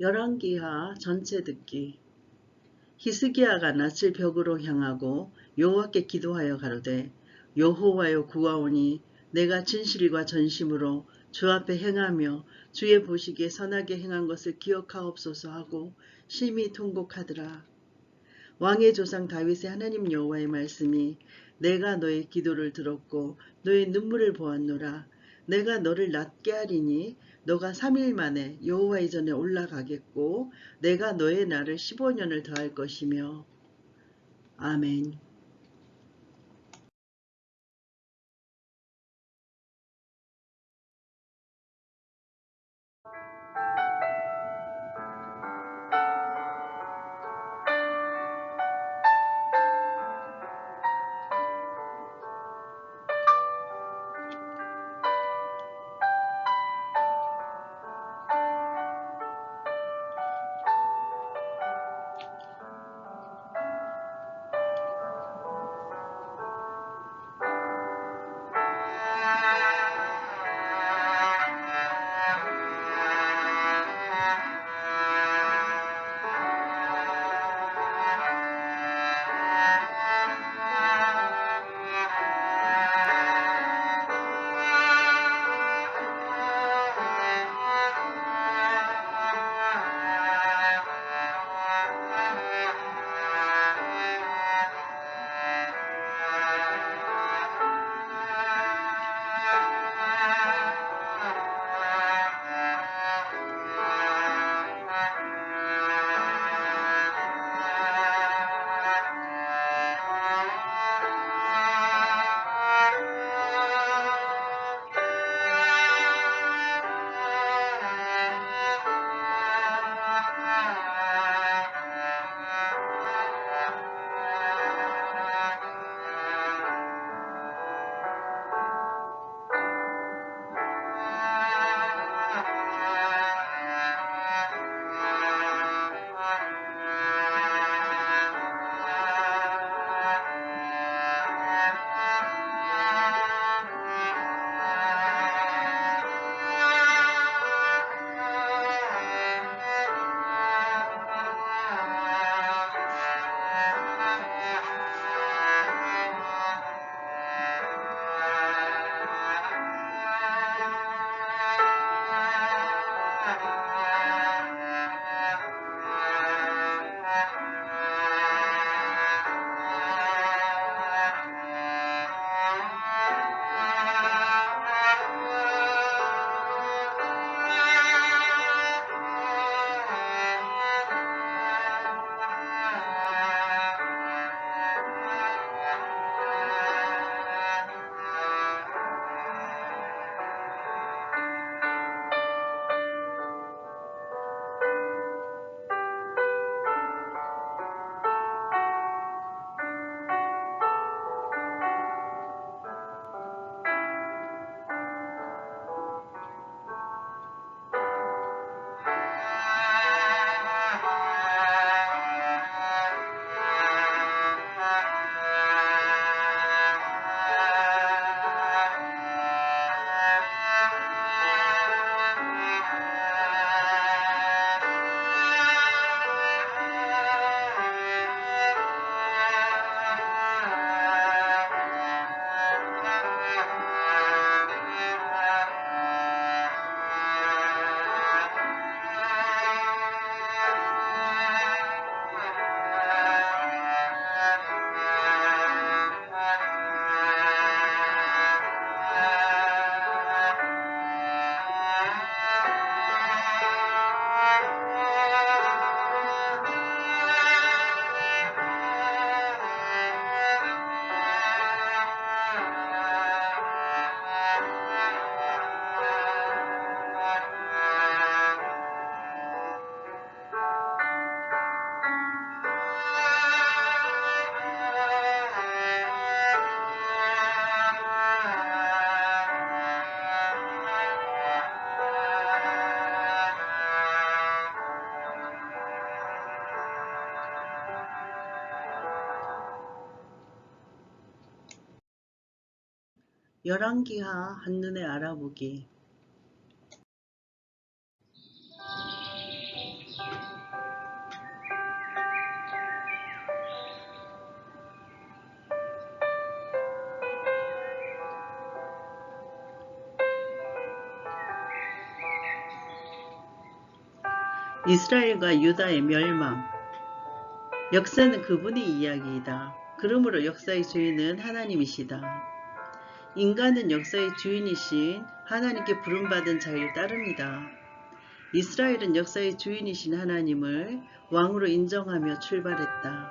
열왕기하 전체 듣기. 히스기야가 낯을 벽으로 향하고 여호와께 기도하여 가로되 여호와여 구하오니 내가 진실과 전심으로 주 앞에 행하며 주의 보시기에 선하게 행한 것을 기억하옵소서 하고 심히 통곡하더라. 왕의 조상 다윗의 하나님 여호와의 말씀이 내가 너의 기도를 들었고 너의 눈물을 보았노라. 내가 너를 낫게 하리니 너가 3일 만에 여호와의 전에 올라가겠고 내가 너의 날을 15년을 더할 것이며. 아멘. 열왕기하 한눈에 알아보기. 이스라엘과 유다의 멸망. 역사는 그분의 이야기이다. 그러므로 역사의 주인은 하나님이시다. 인간은 역사의 주인이신 하나님께 부름받은 자를 따릅니다. 이스라엘은 역사의 주인이신 하나님을 왕으로 인정하며 출발했다.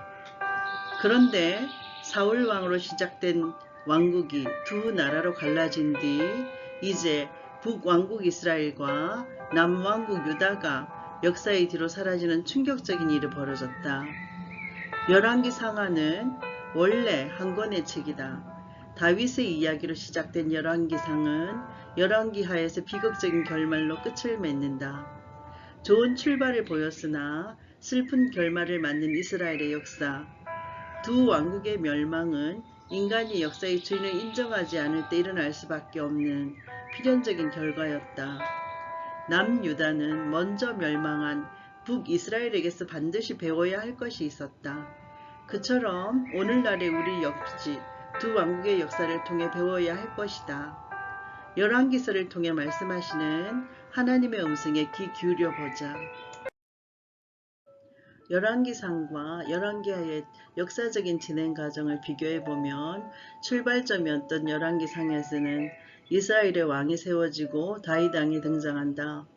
그런데 사울 왕으로 시작된 왕국이 두 나라로 갈라진 뒤 이제 북왕국 이스라엘과 남왕국 유다가 역사의 뒤로 사라지는 충격적인 일이 벌어졌다. 열왕기 상하는 원래 한 권의 책이다. 다윗의 이야기로 시작된 열왕기상은 열왕기하에서 비극적인 결말로 끝을 맺는다. 좋은 출발을 보였으나 슬픈 결말을 맞는 이스라엘의 역사. 두 왕국의 멸망은 인간이 역사의 주인을 인정하지 않을 때 일어날 수밖에 없는 필연적인 결과였다. 남유다는 먼저 멸망한 북이스라엘에게서 반드시 배워야 할 것이 있었다. 그처럼 오늘날의 우리 역시 두 왕국의 역사를 통해 배워야 할 것이다. 열왕기서를 통해 말씀하시는 하나님의 음성에 귀 기울여 보자. 열왕기상과 열왕기하의 역사적인 진행 과정을 비교해보면 출발점이었던 열왕기상에서는 이스라엘의 왕이 세워지고 다윗 왕이 등장한다.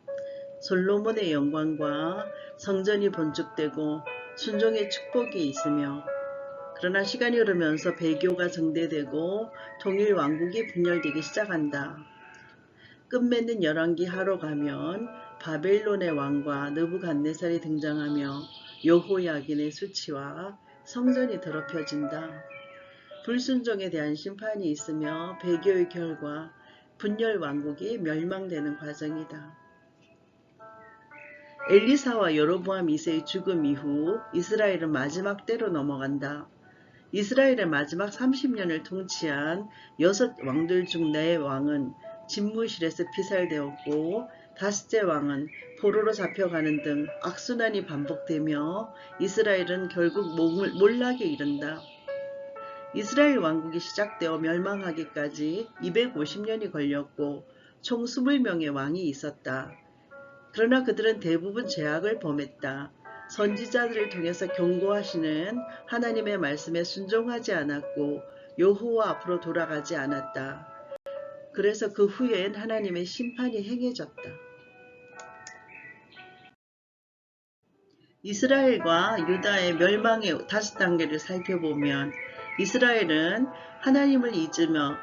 솔로몬의 영광과 성전이 건축되고 순종의 축복이 있으며, 그러나 시간이 흐르면서 배교가 정대되고 통일 왕국이 분열되기 시작한다. 끝맺는 열왕기하로 가면 바벨론의 왕과 느부갓네살이 등장하며 여호야긴의 수치와 성전이 더럽혀진다. 불순종에 대한 심판이 있으며 배교의 결과 분열 왕국이 멸망되는 과정이다. 엘리사와 여로보암 2세의 죽음 이후 이스라엘은 마지막 때로 넘어간다. 이스라엘의 마지막 30년을 통치한 6왕들 중 4왕은 집무실에서 피살되었고 5째 왕은 포로로 잡혀가는 등 악순환이 반복되며 이스라엘은 결국 몰락에 이른다. 이스라엘 왕국이 시작되어 멸망하기까지 250년이 걸렸고 총 20명의 왕이 있었다. 그러나 그들은 대부분 죄악을 범했다. 선지자들을 통해서 경고하시는 하나님의 말씀에 순종하지 않았고 여호와 앞으로 돌아가지 않았다. 그래서 그 후엔 하나님의 심판이 행해졌다. 이스라엘과 유다의 멸망의 5단계를 살펴보면 이스라엘은 하나님을 잊으며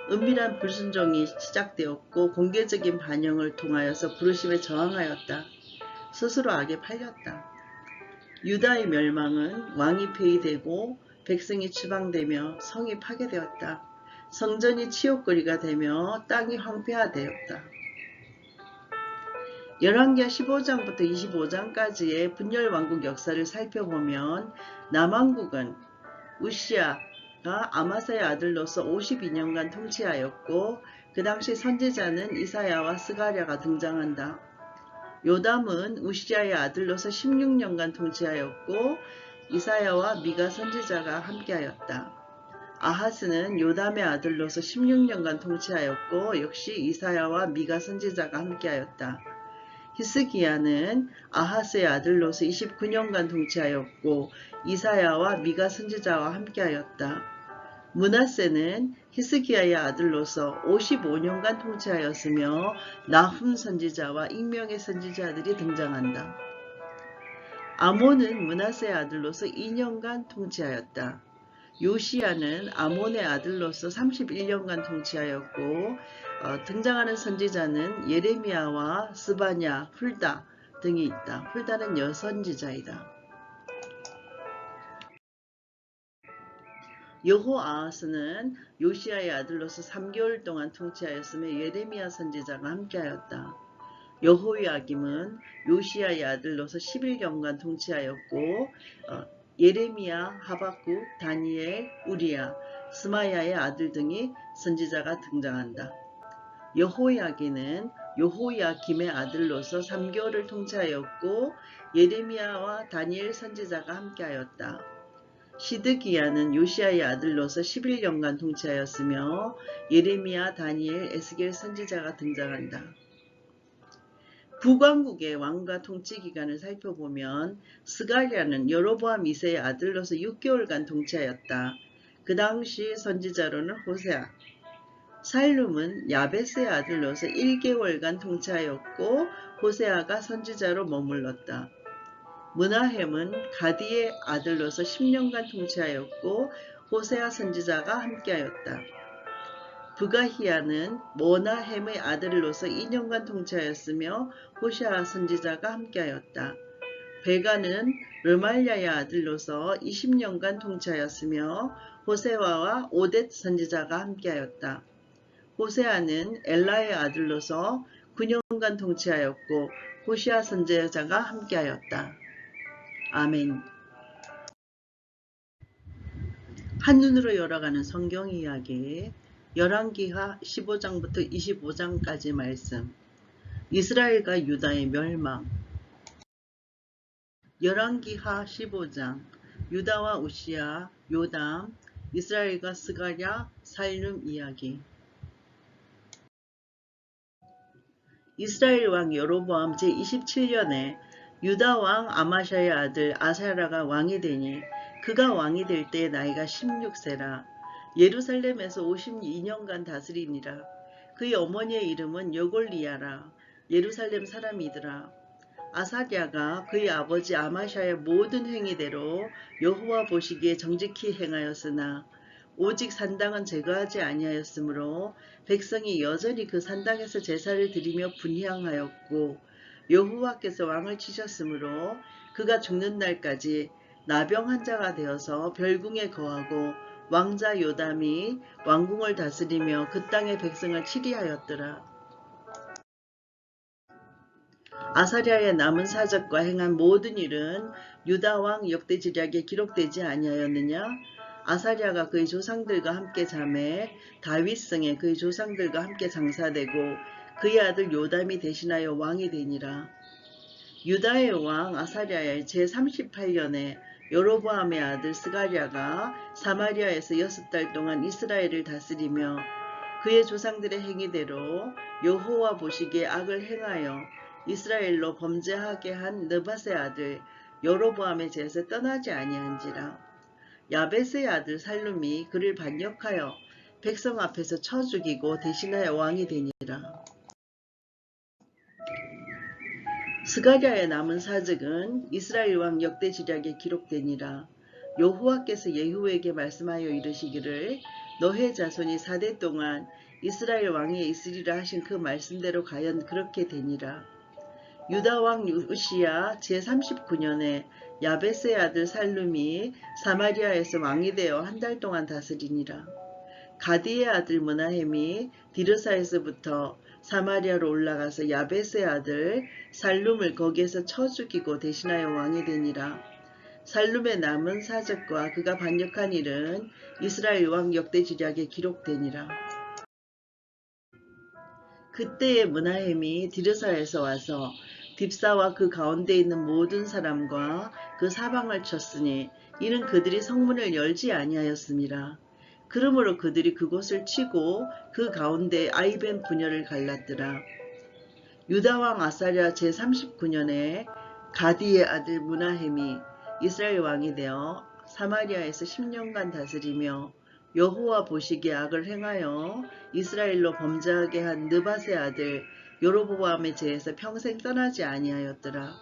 은밀한 불순종이 시작되었고 공개적인 반영을 통하여서 부르심에 저항하였다. 스스로 악에 팔렸다. 유다의 멸망은 왕이 폐위되고 백성이 추방되며 성이 파괴되었다. 성전이 치욕거리가 되며 땅이 황폐화되었다. 열왕기하 15장부터 25장까지의 분열왕국 역사를 살펴보면 남왕국은 우시야가 아마사의 아들로서 52년간 통치하였고 그 당시 선지자는 이사야와 스가랴가 등장한다. 요담은 우시야의 아들로서 16년간 통치하였고 이사야와 미가 선지자가 함께하였다. 아하스는 요담의 아들로서 16년간 통치하였고 역시 이사야와 미가 선지자가 함께하였다. 히스기야는 아하스의 아들로서 29년간 통치하였고 이사야와 미가 선지자와 함께하였다. 므낫세는 히스기야의 아들로서 55년간 통치하였으며 나훔 선지자와 익명의 선지자들이 등장한다. 아몬은 므낫세의 아들로서 2년간 통치하였다. 요시야는 아몬의 아들로서 31년간 통치하였고 등장하는 선지자는 예레미야와 스바냐, 훌다 등이 있다. 훌다는 여선지자이다. 여호아하스는 요시야의 아들로서 3개월 동안 통치하였으며 예레미야 선지자가 함께하였다. 여호야김은 요시야의 아들로서 11년간 통치하였고 예레미야, 하박국, 다니엘, 우리야, 스마야의 아들 등이 선지자가 등장한다. 여호야기는 여호야김의 아들로서 3개월을 통치하였고 예레미야와 다니엘 선지자가 함께하였다. 시드기야는 요시야의 아들로서 11년간 통치하였으며 예레미야, 다니엘, 에스겔 선지자가 등장한다. 북왕국의 왕과 통치 기간을 살펴보면 스가랴는 여로보암 2세의 아들로서 6개월간 통치하였다. 그 당시 선지자로는 호세아, 살룸은 야베스의 아들로서 1개월간 통치하였고 호세아가 선지자로 머물렀다. 므나헴은 가디의 아들로서 10년간 통치하였고 호세아 선지자가 함께하였다. 브가히야는 모나헴의 아들로서 2년간 통치하였으며 호시아 선지자가 함께하였다. 베가는 르말야의 아들로서 20년간 통치하였으며 호세와와 오뎃 선지자가 함께하였다. 호세아는 엘라의 아들로서 9년간 통치하였고 호시아 선지자가 함께하였다. 아멘. 한눈으로 열어가는 성경 이야기 열왕기하 15장부터 25장까지 말씀. 이스라엘과 유다의 멸망. 열왕기하 15장. 유다와 우시야, 요담, 이스라엘과 스가랴, 살룸 이야기. 이스라엘 왕 여로보암 제27년에 유다 왕 아마샤의 아들 아사랴가 왕이 되니 그가 왕이 될 때 나이가 16세라. 예루살렘에서 52년간 다스리니라. 그의 어머니의 이름은 여골리야라. 예루살렘 사람이더라. 아사랴가 그의 아버지 아마샤의 모든 행위대로 여호와 보시기에 정직히 행하였으나 오직 산당은 제거하지 아니하였으므로 백성이 여전히 그 산당에서 제사를 드리며 분향하였고 여호와께서 왕을 치셨으므로 그가 죽는 날까지 나병 환자가 되어서 별궁에 거하고 왕자 요담이 왕궁을 다스리며 그 땅의 백성을 치리하였더라. 아사랴의 남은 사적과 행한 모든 일은 유다 왕 역대지략에 기록되지 아니하였느냐? 아사랴가 그의 조상들과 함께 잠에 다윗성에 그의 조상들과 함께 장사되고 그의 아들 요담이 대신하여 왕이 되니라. 유다의 왕 아사랴의 제38년에 여로보암의 아들 스가랴가 사마리아에서 6달 동안 이스라엘을 다스리며 그의 조상들의 행위대로 여호와 보시기에 악을 행하여 이스라엘로 범죄하게 한 느밧의 아들 여로보암의 제에서 떠나지 아니한지라. 야베스의 아들 살룸이 그를 반역하여 백성 앞에서 쳐 죽이고 대신하여 왕이 되니라. 스가랴의 남은 사적은 이스라엘 왕 역대지략에 기록되니라. 여호와께서 예후에게 말씀하여 이르시기를 너의 자손이 4대 동안 이스라엘 왕위에 있으리라 하신 그 말씀대로 과연 그렇게 되니라. 유다 왕 우시야 제39년에 야베스의 아들 살룸이 사마리아에서 왕이 되어 한 달 동안 다스리니라. 가디의 아들 므나헴이 디르사에서부터 사마리아로 올라가서 야베스의 아들 살룸을 거기에서 쳐 죽이고 대신하여 왕이 되니라. 살룸의 남은 사적과 그가 반역한 일은 이스라엘 왕 역대지략에 기록되니라. 그때의 므나헴이 디르사에서 와서 딥사와 그 가운데 있는 모든 사람과 그 사방을 쳤으니 이는 그들이 성문을 열지 아니하였음이라. 그러므로 그들이 그곳을 치고 그 가운데 아이벤 분열을 갈랐더라. 유다왕 아사랴 제39년에 가디의 아들 므나헴이 이스라엘 왕이 되어 사마리아에서 10년간 다스리며 여호와 보시기에 악을 행하여 이스라엘로 범죄하게 한 느밧의 아들 여로보암의 제에서 평생 떠나지 아니하였더라.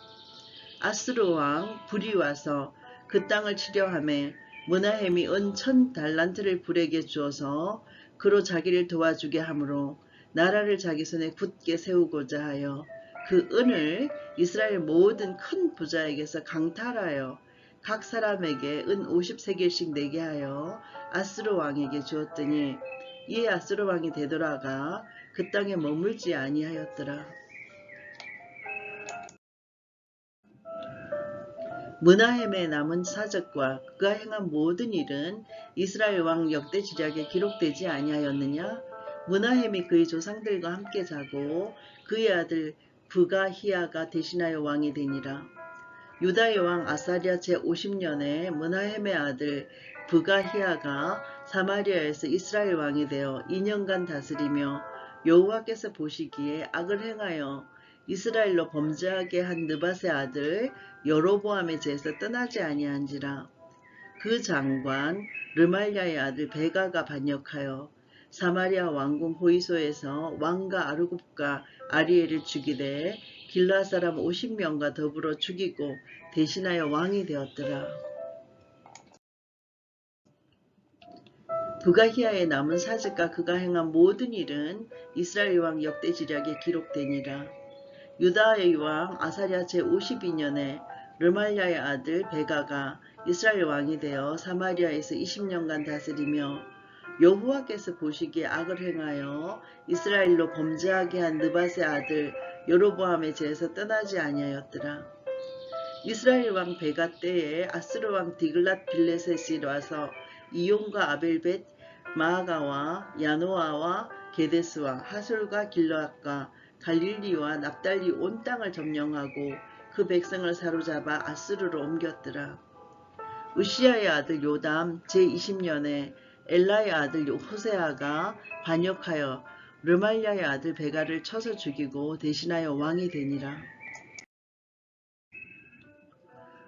아스루 왕 불이 와서 그 땅을 치려하매 므나헴이 은 1000달란트를 불에게 주어서 그로 자기를 도와주게 하므로 나라를 자기 손에 굳게 세우고자 하여 그 은을 이스라엘 모든 큰 부자에게서 강탈하여 각 사람에게 은 50세겔씩 내게 하여 아스루 왕에게 주었더니 이에 아스루 왕이 되돌아가 그 땅에 머물지 아니하였더라. 므나헴의 남은 사적과 그가 행한 모든 일은 이스라엘 왕 역대지략에 기록되지 아니하였느냐? 므나헴이 그의 조상들과 함께 자고 그의 아들 브가히야가 대신하여 왕이 되니라. 유다의 왕 아사랴 제50년에 므나헴의 아들 브가히야가 사마리아에서 이스라엘 왕이 되어 2년간 다스리며 여호와께서 보시기에 악을 행하여 이스라엘로 범죄하게 한 느밧의 아들 여로보암의 죄에서 떠나지 아니한지라. 그 장관 르말랴의 아들 베가가 반역하여 사마리아 왕궁 보이소에서 왕과 아르굽과 아리엘을 죽이되 길르앗 사람 50명과 더불어 죽이고 대신하여 왕이 되었더라. 부가히야에 남은 사직과 그가 행한 모든 일은 이스라엘 왕 역대지략에 기록되니라. 유다의 왕 아사랴 제52년에 르말랴의 아들 베가가 이스라엘 왕이 되어 사마리아에서 20년간 다스리며 여호와께서 보시기에 악을 행하여 이스라엘로 범죄하게 한 느밧의 아들 여로보암의 죄에서 떠나지 아니하였더라. 이스라엘 왕 베가 때에 아스루 왕 디글랏 빌레셋이 와서 이용과 아벨벳 마아가와 야노아와 게데스와 하솔과 길르앗과 갈릴리와 납달리 온 땅을 점령하고 그 백성을 사로잡아 아스루로 옮겼더라. 우시야의 아들 요담 제20년에 엘라의 아들 호세아가 반역하여 르말랴의 아들 베가를 쳐서 죽이고 대신하여 왕이 되니라.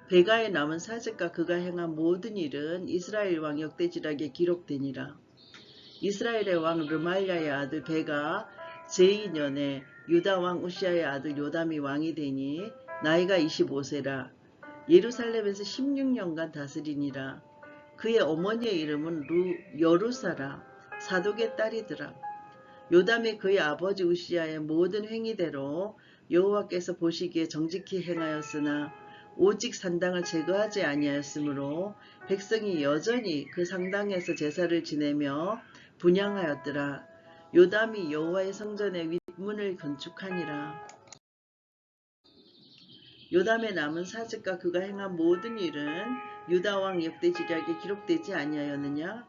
베가의 남은 사직과 그가 행한 모든 일은 이스라엘 왕 역대지략에 기록되니라. 이스라엘의 왕 르말랴의 아들 베가 제2년에 유다 왕 우시야의 아들 요담이 왕이 되니 나이가 25세라. 예루살렘에서 16년간 다스리니라. 그의 어머니의 이름은 여루사라. 사독의 딸이더라. 요담이 그의 아버지 우시야의 모든 행위대로 여호와께서 보시기에 정직히 행하였으나 오직 산당을 제거하지 아니하였으므로 백성이 여전히 그 상당에서 제사를 지내며 분향하였더라. 요담이 여호와의 성전의 윗문을 건축하니라. 요담의 남은 사직과 그가 행한 모든 일은 유다 왕 역대지략에 기록되지 아니하였느냐?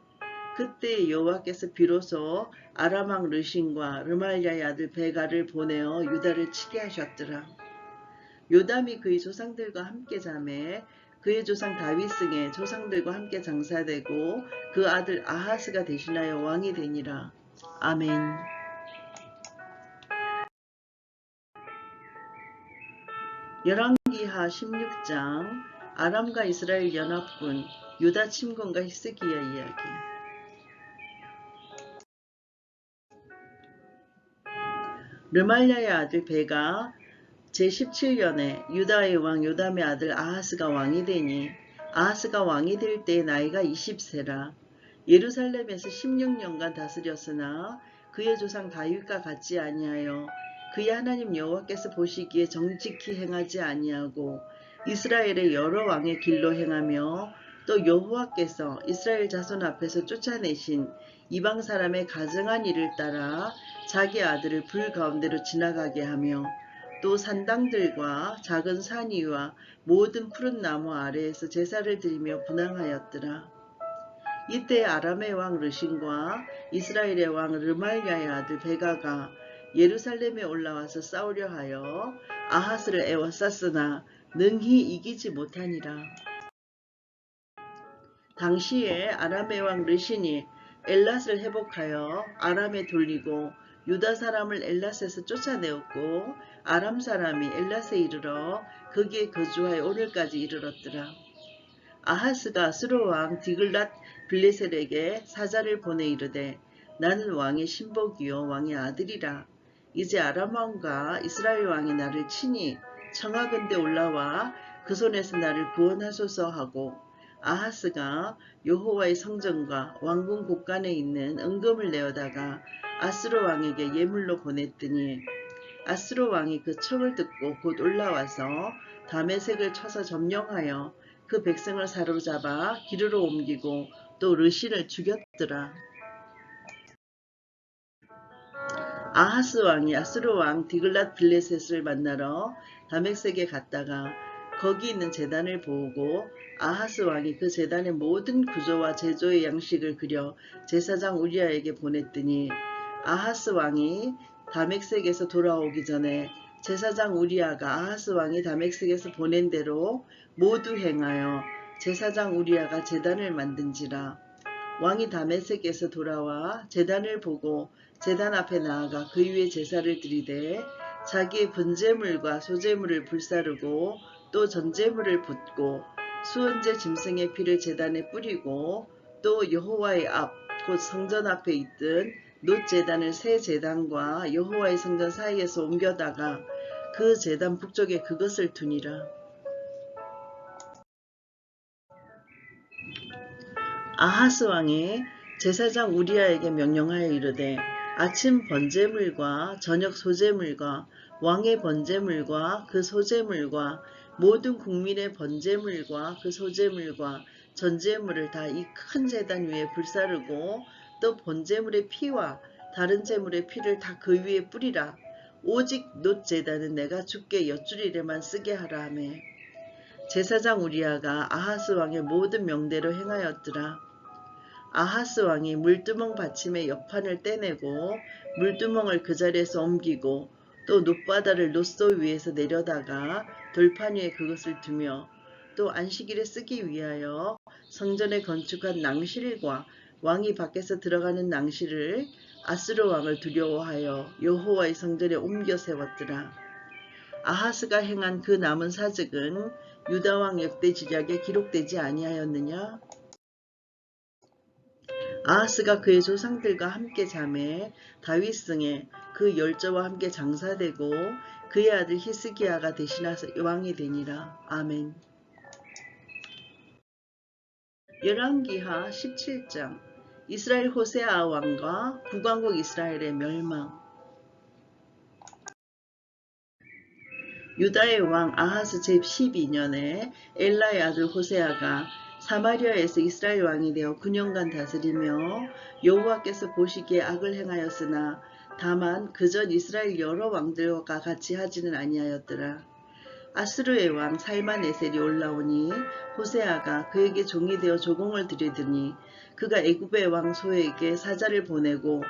그때 여호와께서 비로소 아람 왕 르신과 르말랴의 아들 베가를 보내어 유다를 치게 하셨더라. 요담이 그의 조상들과 함께 자매 그의 조상 다윗승의 조상들과 함께 장사되고 그 아들 아하스가 대신하여 왕이 되니라. 아멘. 열왕기하 16장 아람과 이스라엘 연합군 유다 침공과 히스기야 이야기. 르말랴의 아들 베가 제17년에 유다의 왕 요담의 아들 아하스가 왕이 되니 아하스가 왕이 될 때 나이가 20세라. 예루살렘에서 16년간 다스렸으나 그의 조상 다윗과 같지 아니하여 그의 하나님 여호와께서 보시기에 정직히 행하지 아니하고 이스라엘의 여러 왕의 길로 행하며 또 여호와께서 이스라엘 자손 앞에서 쫓아내신 이방 사람의 가증한 일을 따라 자기 아들을 불 가운데로 지나가게 하며 또 산당들과 작은 산 위와 모든 푸른 나무 아래에서 제사를 드리며 분향하였더라. 이때 아람의 왕 르신과 이스라엘의 왕 르말랴의 아들 베가가 예루살렘에 올라와서 싸우려 하여 아하스를 에워쌌으나 능히 이기지 못하니라. 당시에 아람의 왕 르신이 엘랏을 회복하여 아람에 돌리고 유다 사람을 엘랏에서 쫓아내었고 아람 사람이 엘랏에 이르러 거기에 거주하여 오늘까지 이르렀더라. 아하스가 아스루 왕 디글랏 빌레셋에게 사자를 보내 이르되 나는 왕의 신복이요 왕의 아들이라. 이제 아람 왕과 이스라엘 왕이 나를 치니 청하건대 올라와 그 손에서 나를 구원하소서 하고 아하스가 여호와의 성전과 왕궁 곳간에 있는 은금을 내어다가 아스루 왕에게 예물로 보냈더니 아스루 왕이 그 청을 듣고 곧 올라와서 다메섹을 쳐서 점령하여 그 백성을 사로잡아 기르로 옮기고 또 르신을 죽였더라. 아하스 왕이 아스루 왕 디글랏 빌레셋을 만나러 다메섹에 갔다가 거기 있는 제단을 보고 아하스 왕이 그 제단의 모든 구조와 제조의 양식을 그려 제사장 우리아에게 보냈더니 아하스 왕이 다메섹에서 돌아오기 전에 제사장 우리아가 아하스 왕이 다메섹에서 보낸 대로 모두 행하여 제사장 우리아가 제단을 만든지라. 왕이 다메섹에서 돌아와 제단을 보고 제단 앞에 나아가 그 위에 제사를 드리되 자기의 분제물과 소제물을 불사르고 또 전제물을 붓고 수은제 짐승의 피를 제단에 뿌리고 또 여호와의 앞 곧 성전 앞에 있던 놋 제단을 새 제단과 여호와의 성전 사이에서 옮겨다가 그 제단 북쪽에 그것을 두니라. 아하스 왕이 제사장 우리아에게 명령하여 이르되 아침 번제물과 저녁 소제물과 왕의 번제물과 그 소제물과 모든 국민의 번제물과 그 소제물과 전제물을 다 이 큰 제단 위에 불사르고 또 번제물의 피와 다른 제물의 피를 다 그 위에 뿌리라. 오직 놋 제단은 내가 주께 엿주리래만 쓰게 하라 하매 제사장 우리아가 아하스 왕의 모든 명대로 행하였더라. 아하스 왕이 물두멍 받침의 옆판을 떼내고 물두멍을 그 자리에서 옮기고 또 놋바다를 놋소 위에서 내려다가 돌판 위에 그것을 두며 또 안식일에 쓰기 위하여 성전에 건축한 낭실과 왕이 밖에서 들어가는 낭실을 아스루 왕을 두려워하여 여호와의 성전에 옮겨 세웠더라. 아하스가 행한 그 남은 사직은 유다왕 역대지략에 기록되지 아니하였느냐? 아하스가 그의 조상들과 함께 잠에 다윗승에 그 열조와 함께 장사되고 그의 아들 히스기야가 대신하여 왕이 되니라. 아멘. 열왕기하 17장 이스라엘 호세아 왕과 북왕국 이스라엘의 멸망. 유다의 왕 아하스 제12년에 엘라의 아들 호세아가 사마리아에서 이스라엘 왕이 되어 9년간 다스리며 여호와께서 보시기에 악을 행하였으나 다만 그전 이스라엘 여러 왕들과 같이 하지는 아니하였더라. 아스루의 왕 살마네셀이 올라오니 호세아가 그에게 종이 되어 조공을 드리더니 그가 애굽의 왕 소에게 사자를 보내고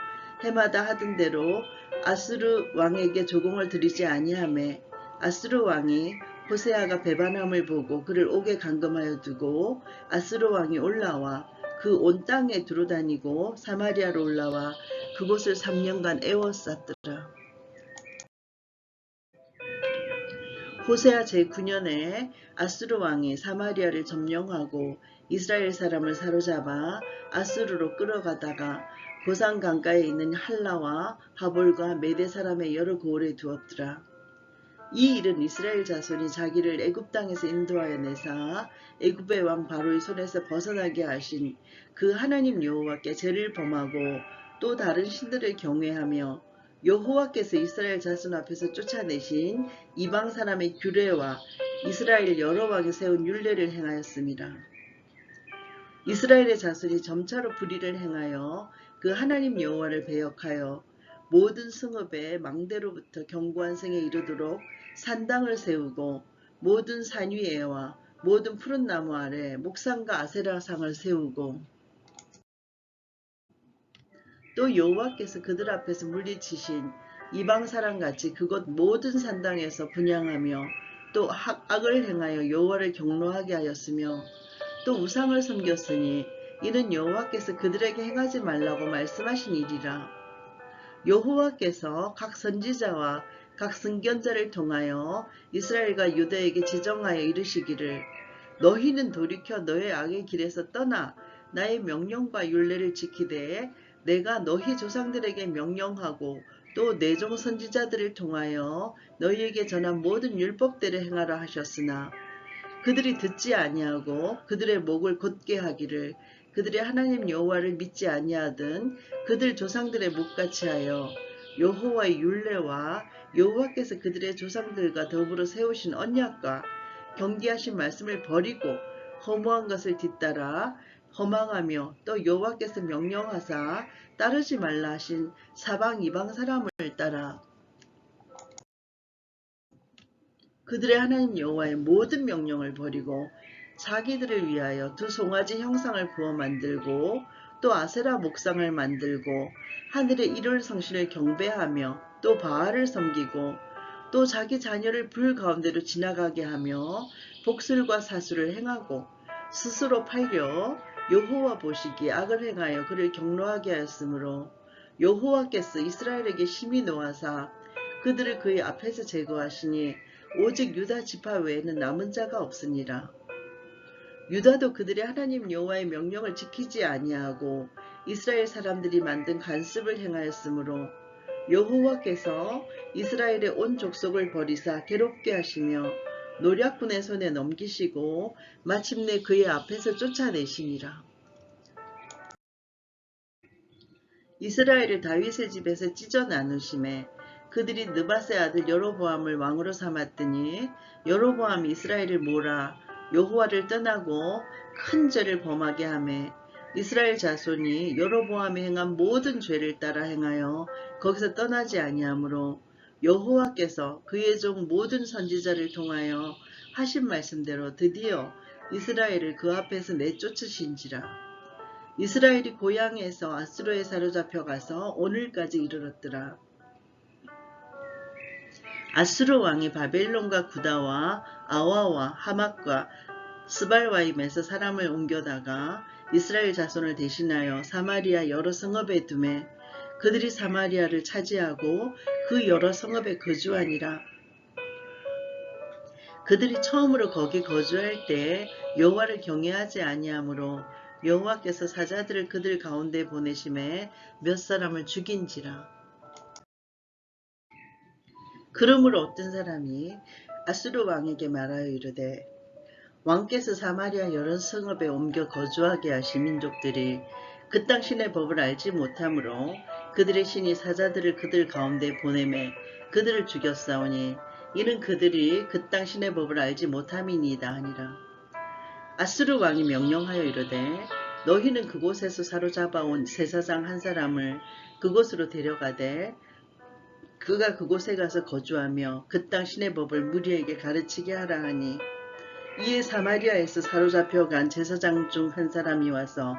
해마다 하던 대로 아스루 왕에게 조공을 드리지 아니하매 아스루 왕이 호세아가 배반함을 보고 그를 옥에 감금하여 두고 아스루 왕이 올라와 그 온 땅에 두루다니고 사마리아로 올라와 그곳을 3년간 에워쌌더라. 호세아 제9년에 아스루 왕이 사마리아를 점령하고 이스라엘 사람을 사로잡아 아스루로 끌어가다가 고산 강가에 있는 할라와 하볼과 메대 사람의 여러 고을에 두었더라. 이 일은 이스라엘 자손이 자기를 애굽 땅에서 인도하여 내사 애굽의 왕 바로의 손에서 벗어나게 하신 그 하나님 여호와께 죄를 범하고 또 다른 신들을 경외하며 여호와께서 이스라엘 자손 앞에서 쫓아내신 이방 사람의 규례와 이스라엘 여러 왕이 세운 율례를 행하였습니다. 이스라엘의 자손이 점차로 불의를 행하여 그 하나님 여호와를 배역하여 모든 성읍의 망대로부터 견고한 성에 이르도록 산당을 세우고 모든 산 위에와 모든 푸른 나무 아래 목상과 아세라상을 세우고 또 여호와께서 그들 앞에서 물리치신 이방 사람같이 그곳 모든 산당에서 분향하며 또 악을 행하여 여호와를 경노하게 하였으며 또 우상을 섬겼으니 이는 여호와께서 그들에게 행하지 말라고 말씀하신 일이라. 여호와께서 각 선지자와 각 선견자를 통하여 이스라엘과 유다에게 지정하여 이르시기를 너희는 돌이켜 너의 악의 길에서 떠나 나의 명령과 율례를 지키되 내가 너희 조상들에게 명령하고 또 내 종 선지자들을 통하여 너희에게 전한 모든 율법대로 행하라 하셨으나 그들이 듣지 아니하고 그들의 목을 곧게 하기를 그들의 하나님 여호와를 믿지 아니하던 그들 조상들의 목같이 하여 여호와의 율례와 여호와께서 그들의 조상들과 더불어 세우신 언약과 경계하신 말씀을 버리고 허무한 것을 뒤따라 허망하며 또 여호와께서 명령하사 따르지 말라 하신 사방 이방 사람을 따라 그들의 하나님 여호와의 모든 명령을 버리고 자기들을 위하여 두 송아지 형상을 부어 만들고 또 아세라 목상을 만들고 하늘의 일월 성신을 경배하며 또 바알을 섬기고 또 자기 자녀를 불 가운데로 지나가게 하며 복술과 사수를 행하고 스스로 팔려 여호와 보시기에 악을 행하여 그를 경노하게 하였으므로 여호와께서 이스라엘에게 심히 노하사 그들을 그의 앞에서 제거하시니 오직 유다 지파 외에는 남은 자가 없으니라. 유다도 그들의 하나님 여호와의 명령을 지키지 아니하고 이스라엘 사람들이 만든 간습을 행하였으므로 여호와께서 이스라엘의 온 족속을 버리사 괴롭게 하시며 노략군의 손에 넘기시고 마침내 그의 앞에서 쫓아내시니라. 이스라엘을 다윗의 집에서 찢어 나누심에 그들이 느밧의 아들 여로보암을 왕으로 삼았더니 여로보암이 이스라엘을 몰아 여호와를 떠나고 큰 죄를 범하게 하매 이스라엘 자손이 여로보암이 행한 모든 죄를 따라 행하여 거기서 떠나지 아니하므로 여호와께서 그의 종 모든 선지자를 통하여 하신 말씀대로 드디어 이스라엘을 그 앞에서 내쫓으신지라. 이스라엘이 고향에서 아수르에 사로잡혀 가서 오늘까지 이르렀더라. 아수르 왕이 바벨론과 구다와 아와와 하맛과 스발와임에서 사람을 옮겨다가 이스라엘 자손을 대신하여 사마리아 여러 성읍에 두매 그들이 사마리아를 차지하고 그 여러 성읍에 거주하니라. 그들이 처음으로 거기 거주할 때에 여호와를 경외하지 아니하므로 여호와께서 사자들을 그들 가운데 보내심에 몇 사람을 죽인지라. 그러므로 어떤 사람이 아수르 왕에게 말하여 이르되 왕께서 사마리아 여러 성읍에 옮겨 거주하게 하신 민족들이 그 땅 신의 법을 알지 못하므로 그들의 신이 사자들을 그들 가운데 보내매 그들을 죽였사오니 이는 그들이 그 땅 신의 법을 알지 못함이니이다 하니라. 아수르 왕이 명령하여 이르되 너희는 그곳에서 사로잡아온 제사장 한 사람을 그곳으로 데려가되 그가 그곳에 가서 거주하며 그 땅 신의 법을 무리에게 가르치게 하라 하니 이에 사마리아에서 사로잡혀간 제사장 중 한 사람이 와서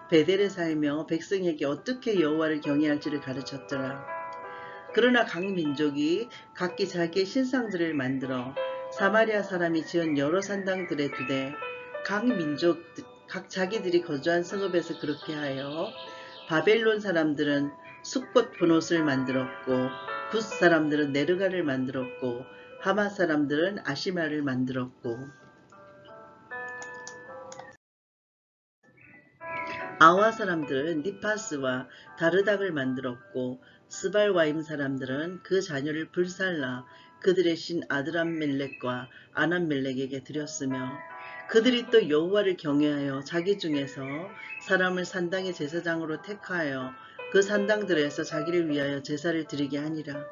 베델에 살며 백성에게 어떻게 여호와를 경외할지를 가르쳤더라. 그러나 각 민족이 각기 자기의 신상들을 만들어 사마리아 사람이 지은 여러 산당들에 두되 각 자기들이 거주한 성읍에서 그렇게 하여 바벨론 사람들은 숫꽃 분옷을 만들었고 굿 사람들은 네르가를 만들었고 하마 사람들은 아시마를 만들었고 아와 사람들은 니파스와 다르닥을 만들었고 스발와임 사람들은 그 자녀를 불살라 그들의 신 아드람멜렉과 아남멜렉에게 드렸으며 그들이 또 여호와를 경외하여 자기 중에서 사람을 산당의 제사장으로 택하여 그 산당들에서 자기를 위하여 제사를 드리게 하니라.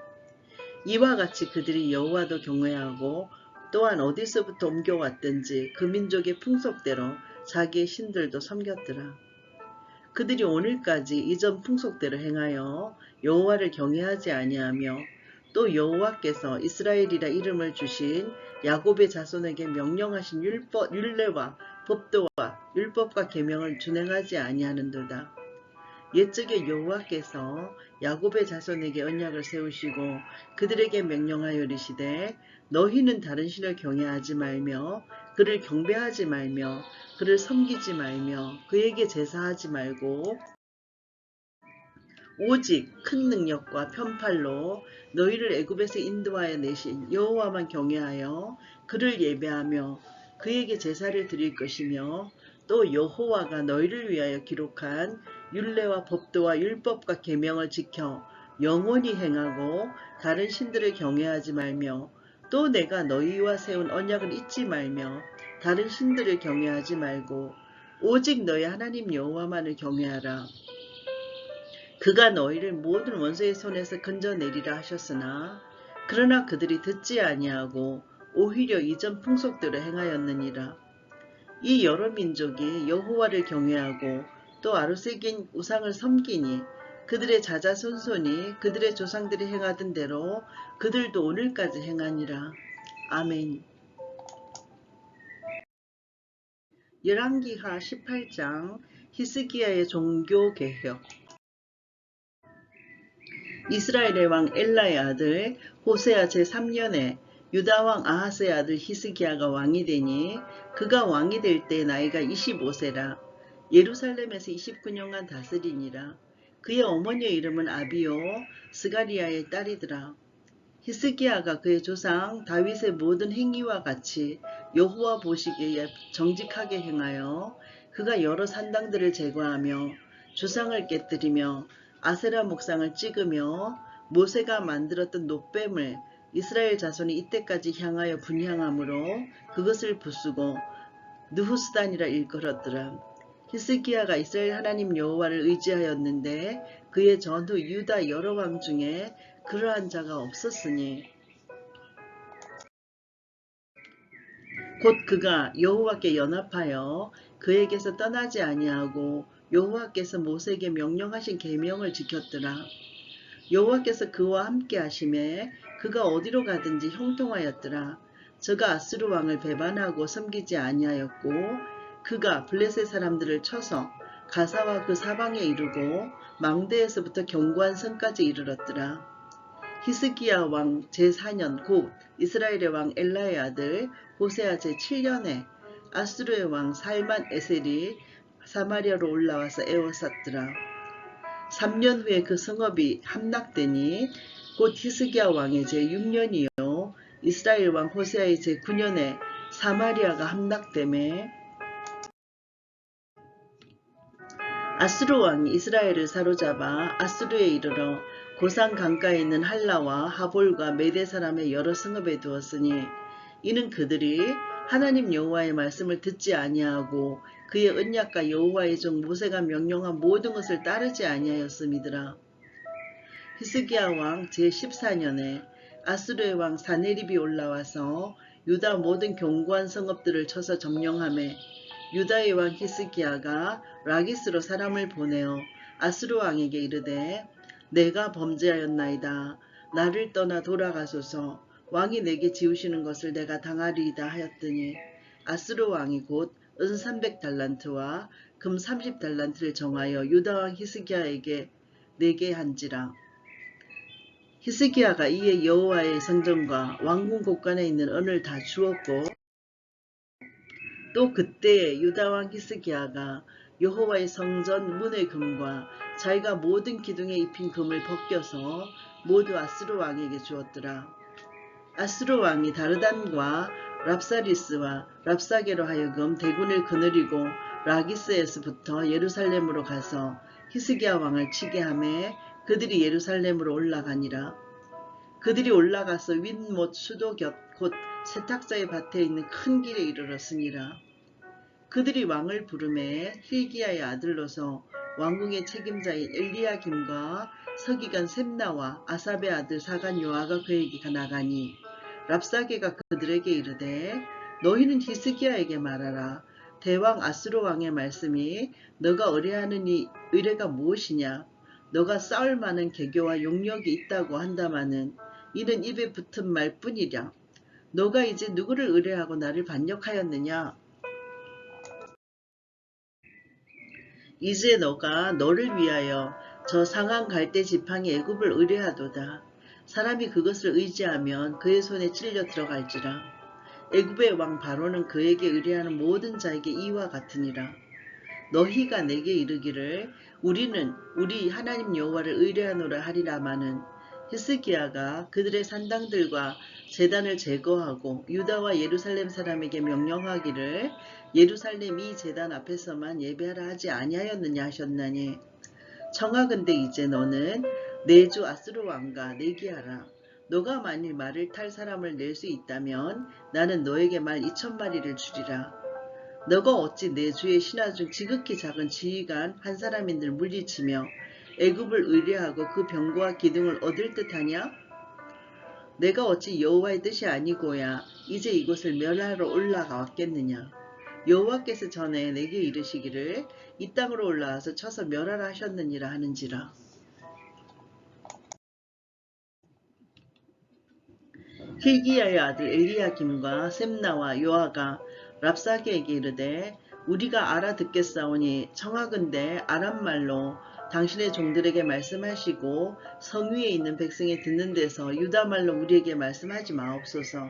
이와 같이 그들이 여호와도 경외하고 또한 어디서부터 옮겨왔든지 그 민족의 풍속대로 자기의 신들도 섬겼더라. 그들이 오늘까지 이전 풍속대로 행하여 여호와를 경외하지 아니하며 또 여호와께서 이스라엘이라 이름을 주신 야곱의 자손에게 명령하신 율례와 법도와 율법과 계명을 준행하지 아니하는도다. 옛적에 여호와께서 야곱의 자손에게 언약을 세우시고 그들에게 명령하여 이르시되 너희는 다른 신을 경외하지 말며 그를 경배하지 말며 그를 섬기지 말며 그에게 제사하지 말고 오직 큰 능력과 편팔로 너희를 애굽에서 인도하여 내신 여호와만 경외하여 그를 예배하며 그에게 제사를 드릴 것이며 또 여호와가 너희를 위하여 기록한 율례와 법도와 율법과 계명을 지켜 영원히 행하고 다른 신들을 경외하지 말며 또 내가 너희와 세운 언약을 잊지 말며 다른 신들을 경외하지 말고 오직 너희 하나님 여호와만을 경외하라. 그가 너희를 모든 원수의 손에서 건져내리라 하셨으나 그러나 그들이 듣지 아니하고 오히려 이전 풍속대로 행하였느니라. 이 여러 민족이 여호와를 경외하고 또 아루새긴 우상을 섬기니 그들의 자자손손이 그들의 조상들이 행하던 대로 그들도 오늘까지 행하니라. 아멘. 열왕기하 18장 히스기야의 종교개혁. 이스라엘의 왕 엘라의 아들 호세아 제3년에 유다왕 아하스의 아들 히스기야가 왕이 되니 그가 왕이 될 때 나이가 25세라. 예루살렘에서 29년간 다스리니라. 그의 어머니의 이름은 아비요 스가리아의 딸이더라. 히스기야가 그의 조상 다윗의 모든 행위와 같이 여호와 보시기에 정직하게 행하여 그가 여러 산당들을 제거하며 주상을 깨뜨리며 아세라 목상을 찍으며 모세가 만들었던 놋뱀을 이스라엘 자손이 이때까지 향하여 분향함으로 그것을 부수고 느후스단이라 일컬었더라. 히스기야가 이스라엘 하나님 여호와를 의지하였는데 그의 전후 유다 여러 왕 중에 그러한 자가 없었으니 곧 그가 여호와께 연합하여 그에게서 떠나지 아니하고 여호와께서 모세에게 명령하신 계명을 지켰더라. 여호와께서 그와 함께 하심에 그가 어디로 가든지 형통하였더라. 저가 아스루 왕을 배반하고 섬기지 아니하였고 그가 블레셋 사람들을 쳐서 가사와 그 사방에 이르고 망대에서부터 견고한 성까지 이르렀더라. 히스기야 왕 제4년 곧 이스라엘의 왕 엘라의 아들 호세아 제7년에 아수르의 왕 살만 에셀이 사마리아로 올라와서 에워쌌더라. 3년 후에 그 성읍이 함락되니 곧 히스기야 왕의 제6년이요 이스라엘 왕 호세아의 제9년에 사마리아가 함락되매 아수르 왕이 이스라엘을 사로잡아 아수르에 이르러 고산 강가에 있는 할라와 하볼과 메대 사람의 여러 성읍에 두었으니 이는 그들이 하나님 여호와의 말씀을 듣지 아니하고 그의 언약과 여호와의 종 모세가 명령한 모든 것을 따르지 아니하였음이더라. 히스기야 왕 제14년에 아수르의 왕 사네립이 올라와서 유다 모든 견고한 성읍들을 쳐서 점령하매 유다의 왕 히스기야가 라기스로 사람을 보내어 아수르 왕에게 이르되 내가 범죄하였나이다. 나를 떠나 돌아가소서. 왕이 내게 지우시는 것을 내가 당하리이다 하였더니 아수르 왕이 곧 은 300달란트와 금 30달란트를 정하여 유다 왕 히스기야에게 내게 한지라. 히스기야가 이에 여호와의 성전과 왕궁 곳간에 있는 은을 다 주었고 또 그때에 유다 왕 히스기야가 여호와의 성전 문의 금과 자기가 모든 기둥에 입힌 금을 벗겨서 모두 아수르 왕에게 주었더라. 아수르 왕이 다르단과 랍사리스와 랍사게로 하여금 대군을 거느리고 라기스에서부터 예루살렘으로 가서 히스기야 왕을 치게 하매 그들이 예루살렘으로 올라가니라. 그들이 올라가서 윗못 수도 곁 곧 세탁자의 밭에 있는 큰 길에 이르렀으니라. 그들이 왕을 부르매 hil기야의 아들로서 왕궁의 책임자인 엘리야김과 서기관 셈나와 아삽의 아들 사간 요아가 그에게 나가니 랍사게가 그들에게 이르되 너희는 히스기야에게 말하라. 대왕 아수르 왕의 말씀이 너가 의뢰하는 이 의뢰가 무엇이냐. 너가 싸울 만한 계교와 용력이 있다고 한다마는 이는 입에 붙은 말뿐이랴. 너가 이제 누구를 의뢰하고 나를 반역하였느냐. 이제 너가 너를 위하여 저 상한 갈대 지팡이 애굽을 의뢰하도다. 사람이 그것을 의지하면 그의 손에 찔려 들어갈지라. 애굽의 왕 바로는 그에게 의뢰하는 모든 자에게 이와 같으니라. 너희가 내게 이르기를 우리는 우리 하나님 여호와를 의뢰하노라 하리라마는 히스기야가 그들의 산당들과 제단을 제거하고 유다와 예루살렘 사람에게 명령하기를 예루살렘 이 제단 앞에서만 예배하라 하지 아니하였느냐 하셨나니 청하건대 이제 너는 내 주 아수르 왕과 내기하라. 너가 만일 말을 탈 사람을 낼 수 있다면 나는 너에게 말 2,000마리를 주리라. 너가 어찌 내 주의 신하 중 지극히 작은 지휘관 한 사람인들 물리치며 애굽을 의뢰하고 그 병거와 기둥을 얻을 듯하냐? 내가 어찌 여호와의 뜻이 아니고야 이제 이곳을 멸하러 올라가 왔겠느냐? 여호와께서 전에 내게 이르시기를 이 땅으로 올라와서 쳐서 멸하라 하셨느니라 하는지라. hil기야의 아들 엘리야김과 셈나와 요아가 랍사게에게 이르되 우리가 알아듣겠사오니 청하건대 아람말로 당신의 종들에게 말씀하시고 성 위에 있는 백성이 듣는 데서 유다말로 우리에게 말씀하지 마옵소서.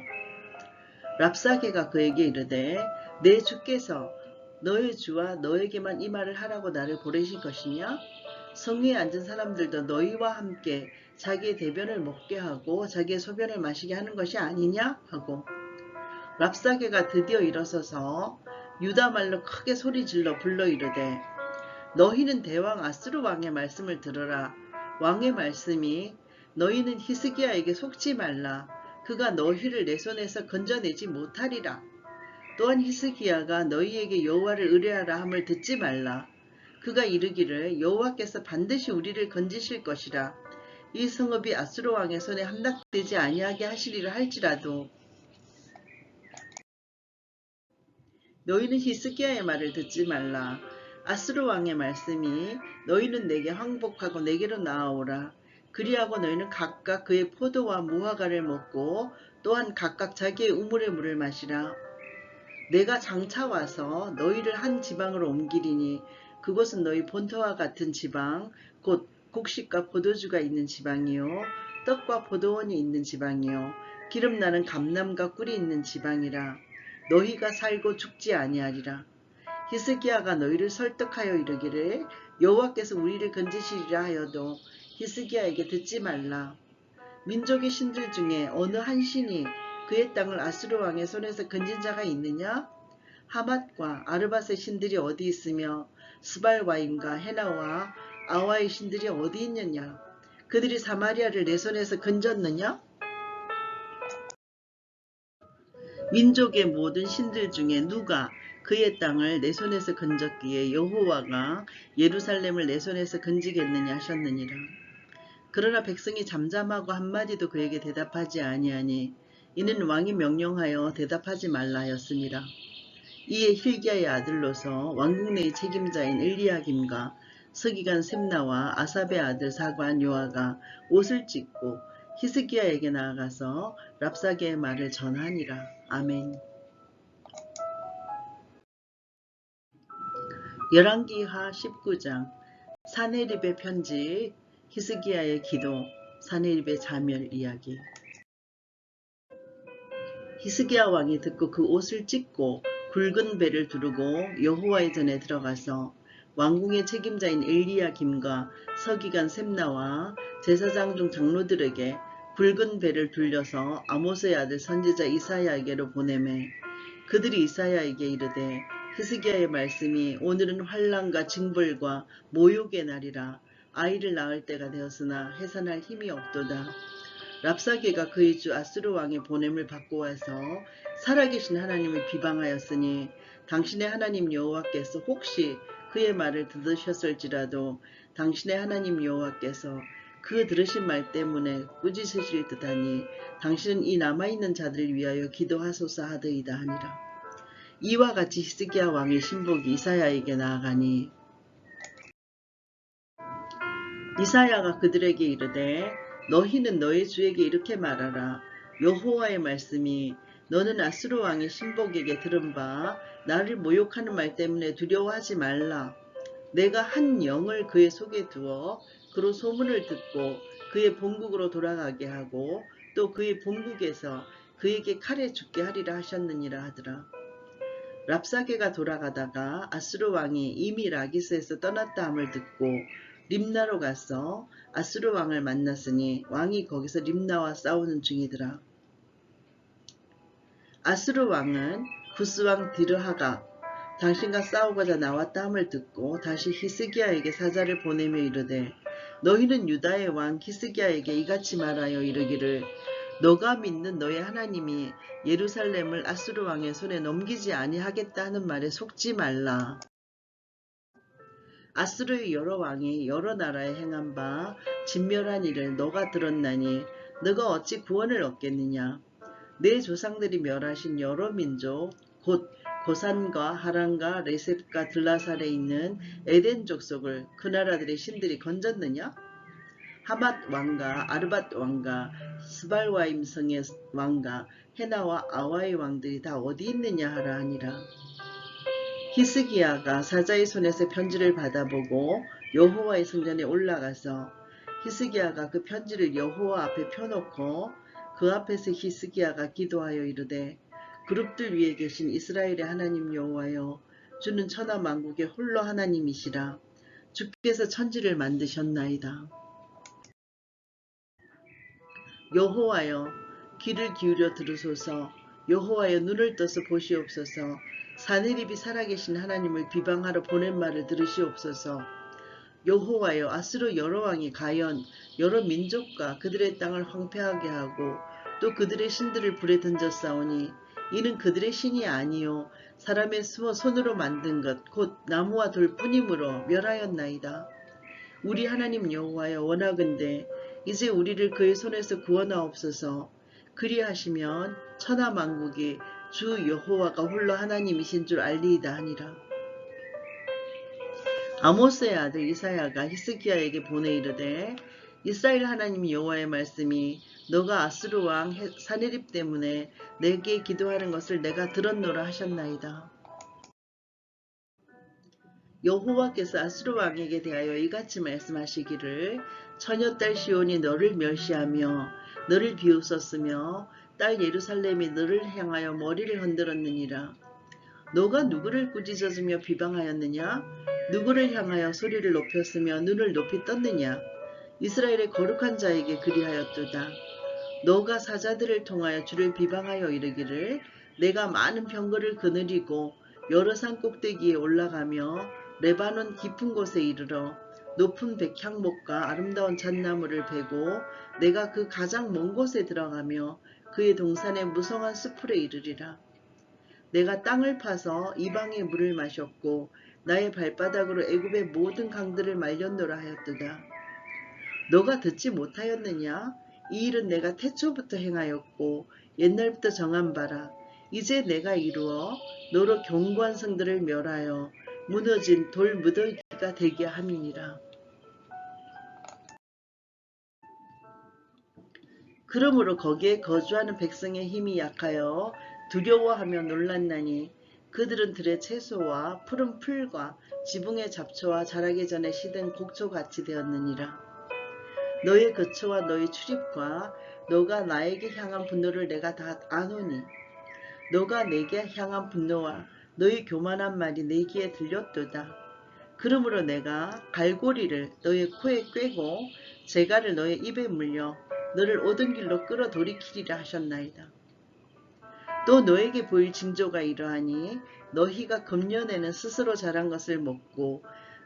랍사게가 그에게 이르되 내 주께서 너의 주와 너에게만 이 말을 하라고 나를 보내신 것이냐? 성 위에 앉은 사람들도 너희와 함께 자기의 대변을 먹게 하고 자기의 소변을 마시게 하는 것이 아니냐 하고, 랍사게가 드디어 일어서서 유다 말로 크게 소리질러 불러 이르되, 너희는 대왕 아스루 왕의 말씀을 들으라. 왕의 말씀이 너희는 히스기야에게 속지 말라. 그가 너희를 내 손에서 건져내지 못하리라. 또한 히스기야가 너희에게 여호와를 의뢰하라 함을 듣지 말라. 그가 이르기를 여호와께서 반드시 우리를 건지실 것이라. 이 성읍이 아수르 왕의 손에 함락되지 아니하게 하시리라 할지라도 너희는 히스기야의 말을 듣지 말라. 아수르 왕의 말씀이 너희는 내게 항복하고 내게로 나아오라. 그리하고 너희는 각각 그의 포도와 무화과를 먹고 또한 각각 자기의 우물의 물을 마시라. 내가 장차 와서 너희를 한 지방으로 옮기리니 그곳은 너희 본토와 같은 지방, 곧 곡식과 포도주가 있는 지방이요 떡과 포도원이 있는 지방이요 기름나는 감람과 꿀이 있는 지방이라. 너희가 살고 죽지 아니하리라. 히스기야가 너희를 설득하여 이르기를 여호와께서 우리를 건지시리라 하여도 히스기야에게 듣지 말라. 민족의 신들 중에 어느 한 신이 그의 땅을 아수르 왕의 손에서 건진 자가 있느냐? 하맛과 아르밧의 신들이 어디 있으며 스발와임과 헤나와 아와의 신들이 어디 있느냐? 그들이 사마리아를 내 손에서 건졌느냐? 민족의 모든 신들 중에 누가 그의 땅을 내 손에서 건졌기에 여호와가 예루살렘을 내 손에서 건지겠느냐 하셨느니라. 그러나 백성이 잠잠하고 한마디도 그에게 대답하지 아니하니 이는 왕이 명령하여 대답하지 말라 하였습니다. 이에 힐기야의 아들로서 왕궁 내의 책임자인 엘리야김과 서기관 셈나와 아삽의 아들 사관 요아가 옷을 찢고 히스기야에게 나아가서 랍사게의 말을 전하니라. 아멘. 열왕기하 19장. 사네립의 편지, 히스기야의 기도, 사네립의 자멸 이야기. 히스기야 왕이 듣고 그 옷을 찢고 굵은 배를 두르고 여호와의 전에 들어가서 왕궁의 책임자인 엘리야김과 서기관 셈나와 제사장 중 장로들에게 굵은 배를 둘려서 아모스의 아들 선지자 이사야에게로 보내매, 그들이 이사야에게 이르되 히스기야의 말씀이 오늘은 환난과 징벌과 모욕의 날이라. 아이를 낳을 때가 되었으나 해산할 힘이 없도다. 랍사게가 그의 주 아수르 왕의 보냄을 받고 와서 살아계신 하나님을 비방하였으니 당신의 하나님 여호와께서 혹시 그의 말을 들으셨을지라도 당신의 하나님 여호와께서 그 들으신 말 때문에 꾸짖으실 듯하니 당신은 이 남아있는 자들을 위하여 기도하소서 하더이다 하니라. 이와 같이 히스기야 왕의 신복이 이사야에게 나아가니 이사야가 그들에게 이르되 너희는 너희 주에게 이렇게 말하라. 여호와의 말씀이 너는 아수르 왕의 신복에게 들은 바 나를 모욕하는 말 때문에 두려워하지 말라. 내가 한 영을 그의 속에 두어 그로 소문을 듣고 그의 본국으로 돌아가게 하고 또 그의 본국에서 그에게 칼에 죽게 하리라 하셨느니라 하더라. 랍사게가 돌아가다가 아수르 왕이 이미 라기스에서 떠났다 함을 듣고 림나로 가서 아수르 왕을 만났으니 왕이 거기서 림나와 싸우는 중이더라. 아수르 왕은 구스 왕 디르하가 당신과 싸우고자 나왔다 함을 듣고 다시 히스기야에게 사자를 보내며 이르되 너희는 유다의 왕 히스기야에게 이같이 말하여 이르기를 너가 믿는 너의 하나님이 예루살렘을 아수르 왕의 손에 넘기지 아니하겠다 하는 말에 속지 말라. 아수르의 여러 왕이 여러 나라에 행한 바 진멸한 일을 너가 들었나니 너가 어찌 구원을 얻겠느냐. 내 조상들이 멸하신 여러 민족 곧 고산과 하란과 레셉과 들라살에 있는 에덴 족속을 그 나라들의 신들이 건졌느냐? 하맛 왕과 아르밧 왕과 스발와임 성의 왕과 헤나와 아와의 왕들이 다 어디 있느냐 하라 하니라. 히스기야가 사자의 손에서 편지를 받아보고 여호와의 성전에 올라가서 히스기야가 그 편지를 여호와 앞에 펴놓고 그 앞에서 히스기야가 기도하여 이르되 그룹들 위에 계신 이스라엘의 하나님 여호와여, 주는 천하 만국의 홀로 하나님이시라. 주께서 천지를 만드셨나이다. 여호와여 귀를 기울여 들으소서. 여호와여 눈을 떠서 보시옵소서. 사내립이 살아계신 하나님을 비방하러 보낸 말을 들으시옵소서. 여호와여 아수르 여러 왕이 가연 여러 민족과 그들의 땅을 황폐하게 하고 또 그들의 신들을 불에 던졌사오니 이는 그들의 신이 아니요 사람의 손으로 만든 것 곧 나무와 돌 뿐이므로 멸하였나이다. 우리 하나님 여호와여 원하건대 이제 우리를 그의 손에서 구원하옵소서. 그리하시면 천하 만국이 주 여호와가 홀로 하나님이신 줄 알리이다 하니라. 아모스의 아들 이사야가 히스기야에게 보내 이르되 이스라엘 하나님 여호와의 말씀이 너가 아수르 왕 사네립 때문에 내게 기도하는 것을 내가 들었노라 하셨나이다. 여호와께서 아수르 왕에게 대하여 이같이 말씀하시기를 처녀딸 시온이 너를 멸시하며 너를 비웃었으며 딸 예루살렘이 너를 향하여 머리를 흔들었느니라. 너가 누구를 꾸짖었으며 비방하였느냐? 누구를 향하여 소리를 높였으며 눈을 높이 떴느냐? 이스라엘의 거룩한 자에게 그리하였도다. 너가 사자들을 통하여 주를 비방하여 이르기를 내가 많은 병거를 거느리고 여러 산 꼭대기에 올라가며 레바논 깊은 곳에 이르러 높은 백향목과 아름다운 잣나무를 베고 내가 그 가장 먼 곳에 들어가며 그의 동산의 무성한 수풀에 이르리라. 내가 땅을 파서 이방의 물을 마셨고 나의 발바닥으로 애굽의 모든 강들을 말렸노라 하였도다. 너가 듣지 못하였느냐? 이 일은 내가 태초부터 행하였고 옛날부터 정한 바라. 이제 내가 이루어 너로 견고한 성들을 멸하여 무너진 돌 무더기가 되게 함이니라. 그러므로 거기에 거주하는 백성의 힘이 약하여 두려워하며 놀랐나니 그들은 들의 채소와 푸른 풀과 지붕의 잡초와 자라기 전에 시든 곡초같이 되었느니라. 너의 거처와 너의 출입과 너가 나에게 향한 분노를 내가 다 아노니 너가 내게 향한 분노와 너의 교만한 말이 내 귀에 들렸도다. 그러므로 내가 갈고리를 너의 코에 꿰고 재갈을 너의 입에 물려 너를 오던 길로 끌어 돌이키리라 하셨나이다. 또 너에게 보일 징조가 이러하니 너희가 금년에는 스스로 자란 것을 먹고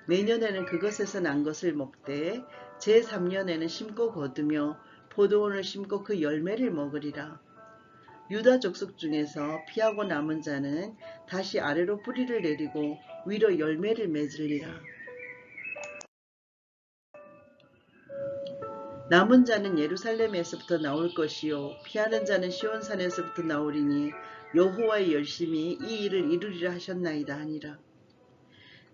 내년에는 그것에서 난 것을 먹되 제3년에는 심고 거두며 포도원을 심고 그 열매를 먹으리라. 유다 족속 중에서 피하고 남은 자는 다시 아래로 뿌리를 내리고 위로 열매를 맺으리라. 남은 자는 예루살렘에서부터 나올 것이요 피하는 자는 시온산에서부터 나오리니 여호와의 열심히 이 일을 이루리라 하셨나이다 하니라.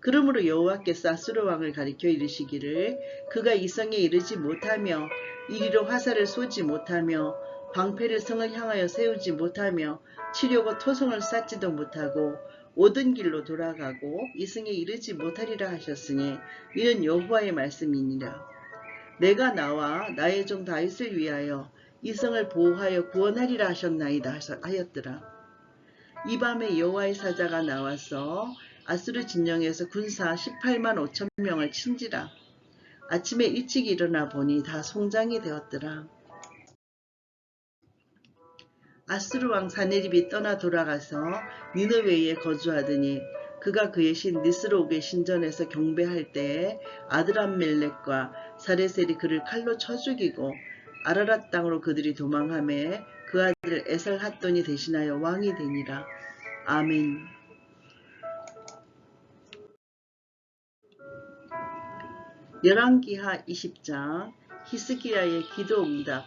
그러므로 여호와께서 아수르 왕을 가리켜 이르시기를 그가 이 성에 이르지 못하며 이리로 화살을 쏘지 못하며 방패를 성을 향하여 세우지 못하며 치려고 토성을 쌓지도 못하고 오던 길로 돌아가고 이 성에 이르지 못하리라 하셨으니 이는 여호와의 말씀이니라. 내가 나와 나의 종 다윗을 위하여 이 성을 보호하여 구원하리라 하셨나이다 하였더라. 이 밤에 여호와의 사자가 나와서 아수르 진영에서 군사 18만 5천 명을 친지라. 아침에 일찍 일어나 보니 다 송장이 되었더라. 아수르 왕 사네립이 떠나 돌아가서 니느웨에 거주하더니 그가 그의 신 니스록의 신전에서 경배할 때에 아드람멜렉과 사레셀이 그를 칼로 쳐 죽이고 아라랏 땅으로 그들이 도망하매 그 아들 에살핫돈이 대신하여 왕이 되니라. 아멘. 열왕기하 20장 히스기야의 기도 응답.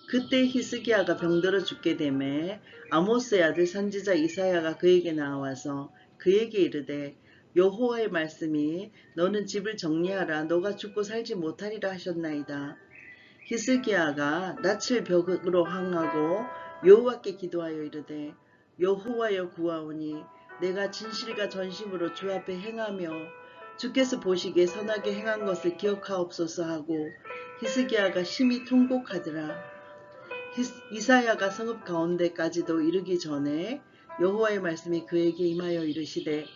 그때 히스기야가 병들어 죽게 되매 아모스의 아들 선지자 이사야가 그에게 나와서 그에게 이르되 여호와의 말씀이 너는 집을 정리하라 너가 죽고 살지 못하리라 하셨나이다. 히스기야가 낯을 벽으로 향하고 여호와께 기도하여 이르되 여호와여 구하오니 내가 진실과 전심으로 주 앞에 행하며 주께서 보시기에 선하게 행한 것을 기억하옵소서 하고 히스기야가 심히 통곡하더라. 이사야가 성읍 가운데까지도 이르기 전에 여호와의 말씀이 그에게 임하여 이르시되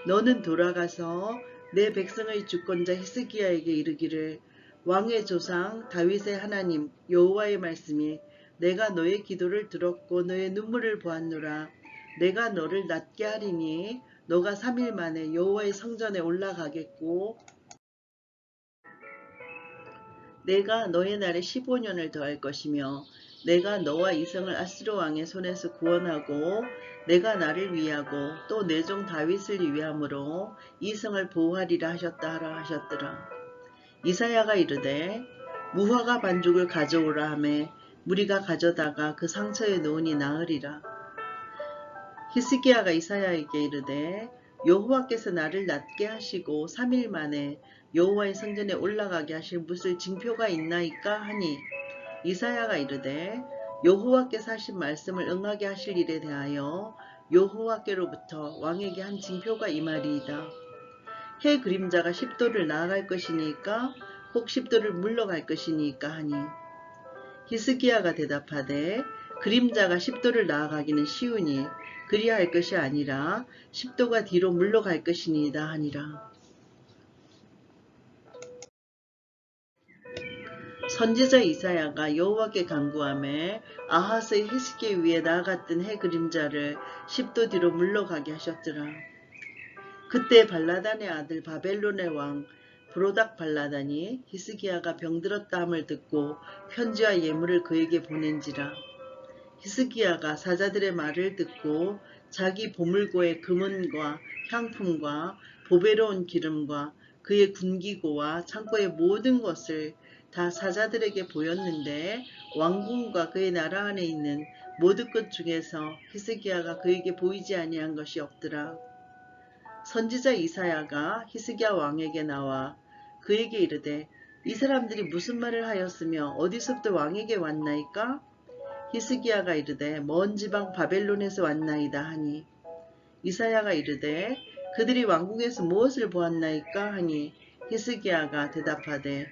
너는 돌아가서 내 백성의 주권자 히스기야에게 이르기를 왕의 조상 다윗의 하나님 여호와의 말씀이 내가 너의 기도를 들었고 너의 눈물을 보았노라. 내가 너를 낫게 하리니 너가 3일 만에 여호와의 성전에 올라가겠고 내가 너의 날에 15년을 더할 것이며 내가 너와 이성을 아스로 왕의 손에서 구원하고 내가 나를 위하고 또 내 종 다윗을 위함으로 이성을 보호하리라 하셨더라. 이사야가 이르되 무화과 반죽을 가져오라 하매 무리가 가져다가 그 상처에 놓으니 나으리라. 히스기야가 이사야에게 이르되 여호와께서 나를 낫게 하시고 3일 만에 여호와의 성전에 올라가게 하실 무슨 징표가 있나이까 하니 이사야가 이르되 여호와께서 하신 말씀을 응하게 하실 일에 대하여 여호와께로부터 왕에게 한 징표가 이 말이이다. 해 그림자가 10도를 나아갈 것이니까 혹 10도를 물러갈 것이니까 하니 히스기야가 대답하되 그림자가 10도를 나아가기는 쉬우니 그리할 것이 아니라 10도가 뒤로 물러갈 것이니이다 하니라. 선지자 이사야가 여호와께 간구하매 아하스의 히스기 위에 나아갔던 해 그림자를 10도 뒤로 물러가게 하셨더라. 그때 발라단의 아들 바벨론의 왕 브로닥 발라단이 히스기야가 병들었다 함을 듣고 편지와 예물을 그에게 보낸지라. 히스기야가 사자들의 말을 듣고 자기 보물고의 금은과 향품과 보배로운 기름과 그의 군기고와 창고의 모든 것을 다 사자들에게 보였는데 왕궁과 그의 나라 안에 있는 모든 것 중에서 히스기야가 그에게 보이지 아니한 것이 없더라. 선지자 이사야가 히스기야 왕에게 나와 그에게 이르되 이 사람들이 무슨 말을 하였으며 어디서부터 왕에게 왔나이까? 히스기야가 이르되 먼 지방 바벨론에서 왔나이다 하니 이사야가 이르되 그들이 왕궁에서 무엇을 보았나이까 하니 히스기야가 대답하되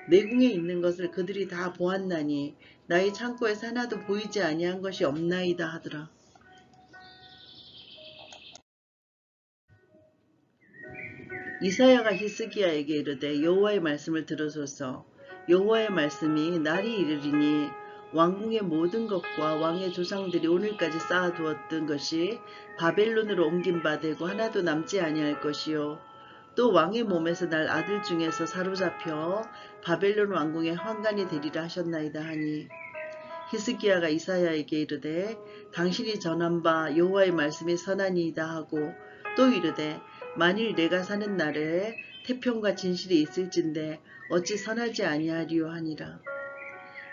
내궁에 있는 것을 그들이 다 보았나니 나의 창고에서 하나도 보이지 아니한 것이 없나이다 하더라. 이사야가 히스기야에게 이르되 여호와의 말씀을 들으소서. 여호와의 말씀이 날이 이르리니 왕궁의 모든 것과 왕의 조상들이 오늘까지 쌓아두었던 것이 바벨론으로 옮긴 바 되고 하나도 남지 아니할 것이요. 또 왕의 몸에서 날 아들 중에서 사로잡혀 바벨론 왕궁의 환관이 되리라 하셨나이다 하니 히스기야가 이사야에게 이르되 당신이 전한 바 여호와의 말씀이 선하니이다 하고 또 이르되 만일 내가 사는 날에 태평과 진실이 있을진데 어찌 선하지 아니하리요 하니라.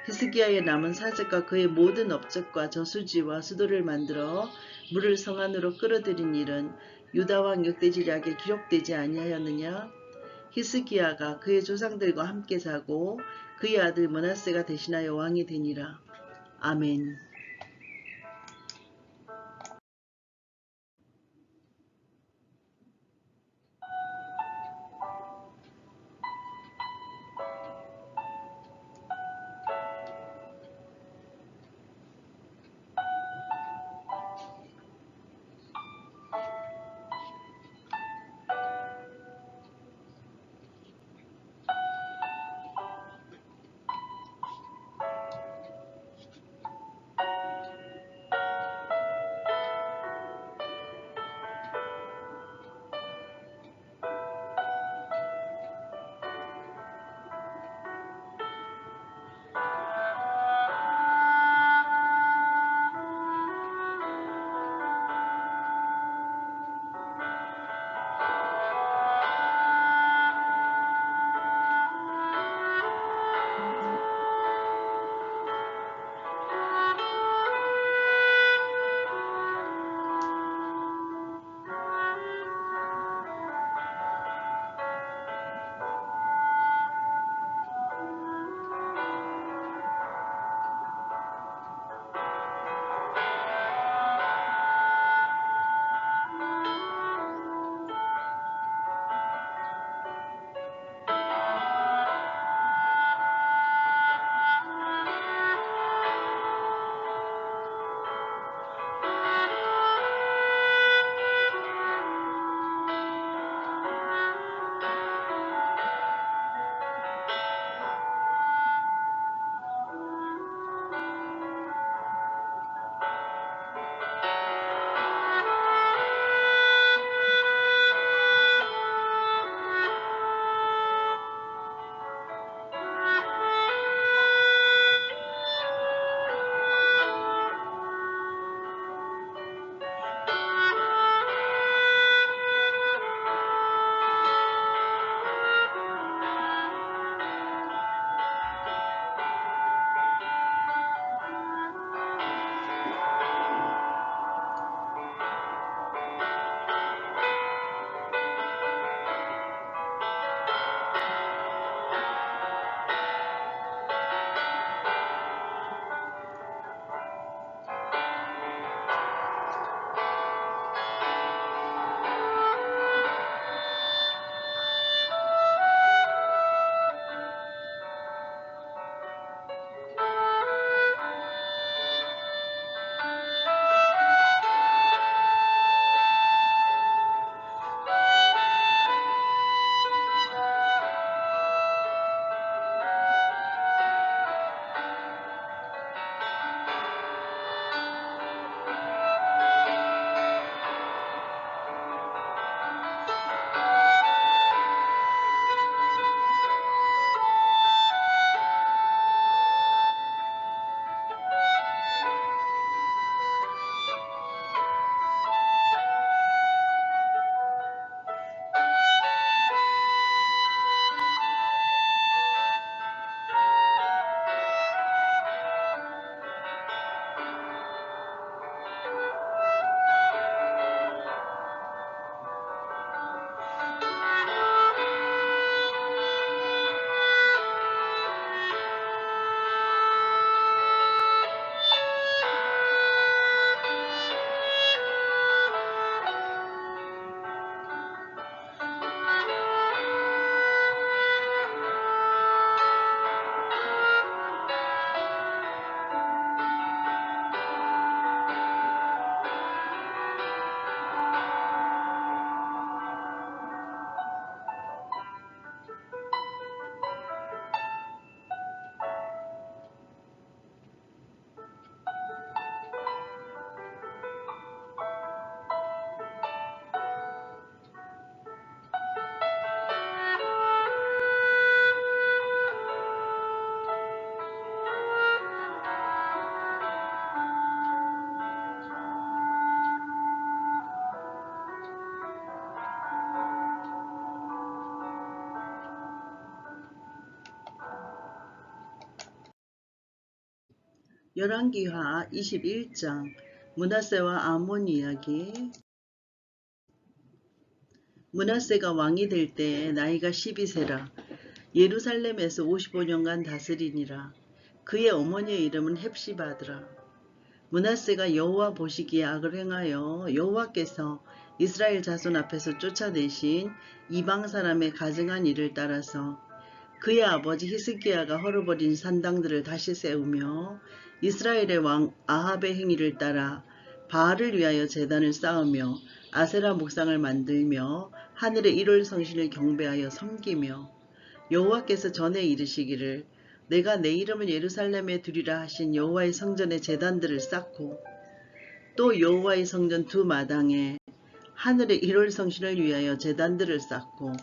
히스기야의 남은 사적과 그의 모든 업적과 저수지와 수도를 만들어 물을 성 안으로 끌어들인 일은 유다왕 역대지략에 기록되지 아니하였느냐? 히스기야가 그의 조상들과 함께 자고 그의 아들 므낫세가 대신하여 왕이 되니라. 아멘. 열왕기하 21장 므낫세와 아몬 이야기. 므낫세가 왕이 될 때에 나이가 12세라. 예루살렘에서 55년간 다스리니라. 그의 어머니의 이름은 헵시바더라. 므낫세가 여호와 보시기에 악을 행하여 여호와께서 이스라엘 자손 앞에서 쫓아내신 이방 사람의 가증한 일을 따라서 그의 아버지 히스기야가 헐어버린 산당들을 다시 세우며 이스라엘의 왕 아합의 행위를 따라 바알을 위하여 제단을 쌓으며 아세라 목상을 만들며 하늘의 일월 성신을 경배하여 섬기며 여호와께서 전에 이르시기를 내가 내 이름을 예루살렘에 두리라 하신 여호와의 성전의 제단들을 쌓고 또 여호와의 성전 두 마당에 하늘의 일월 성신을 위하여 제단들을 쌓고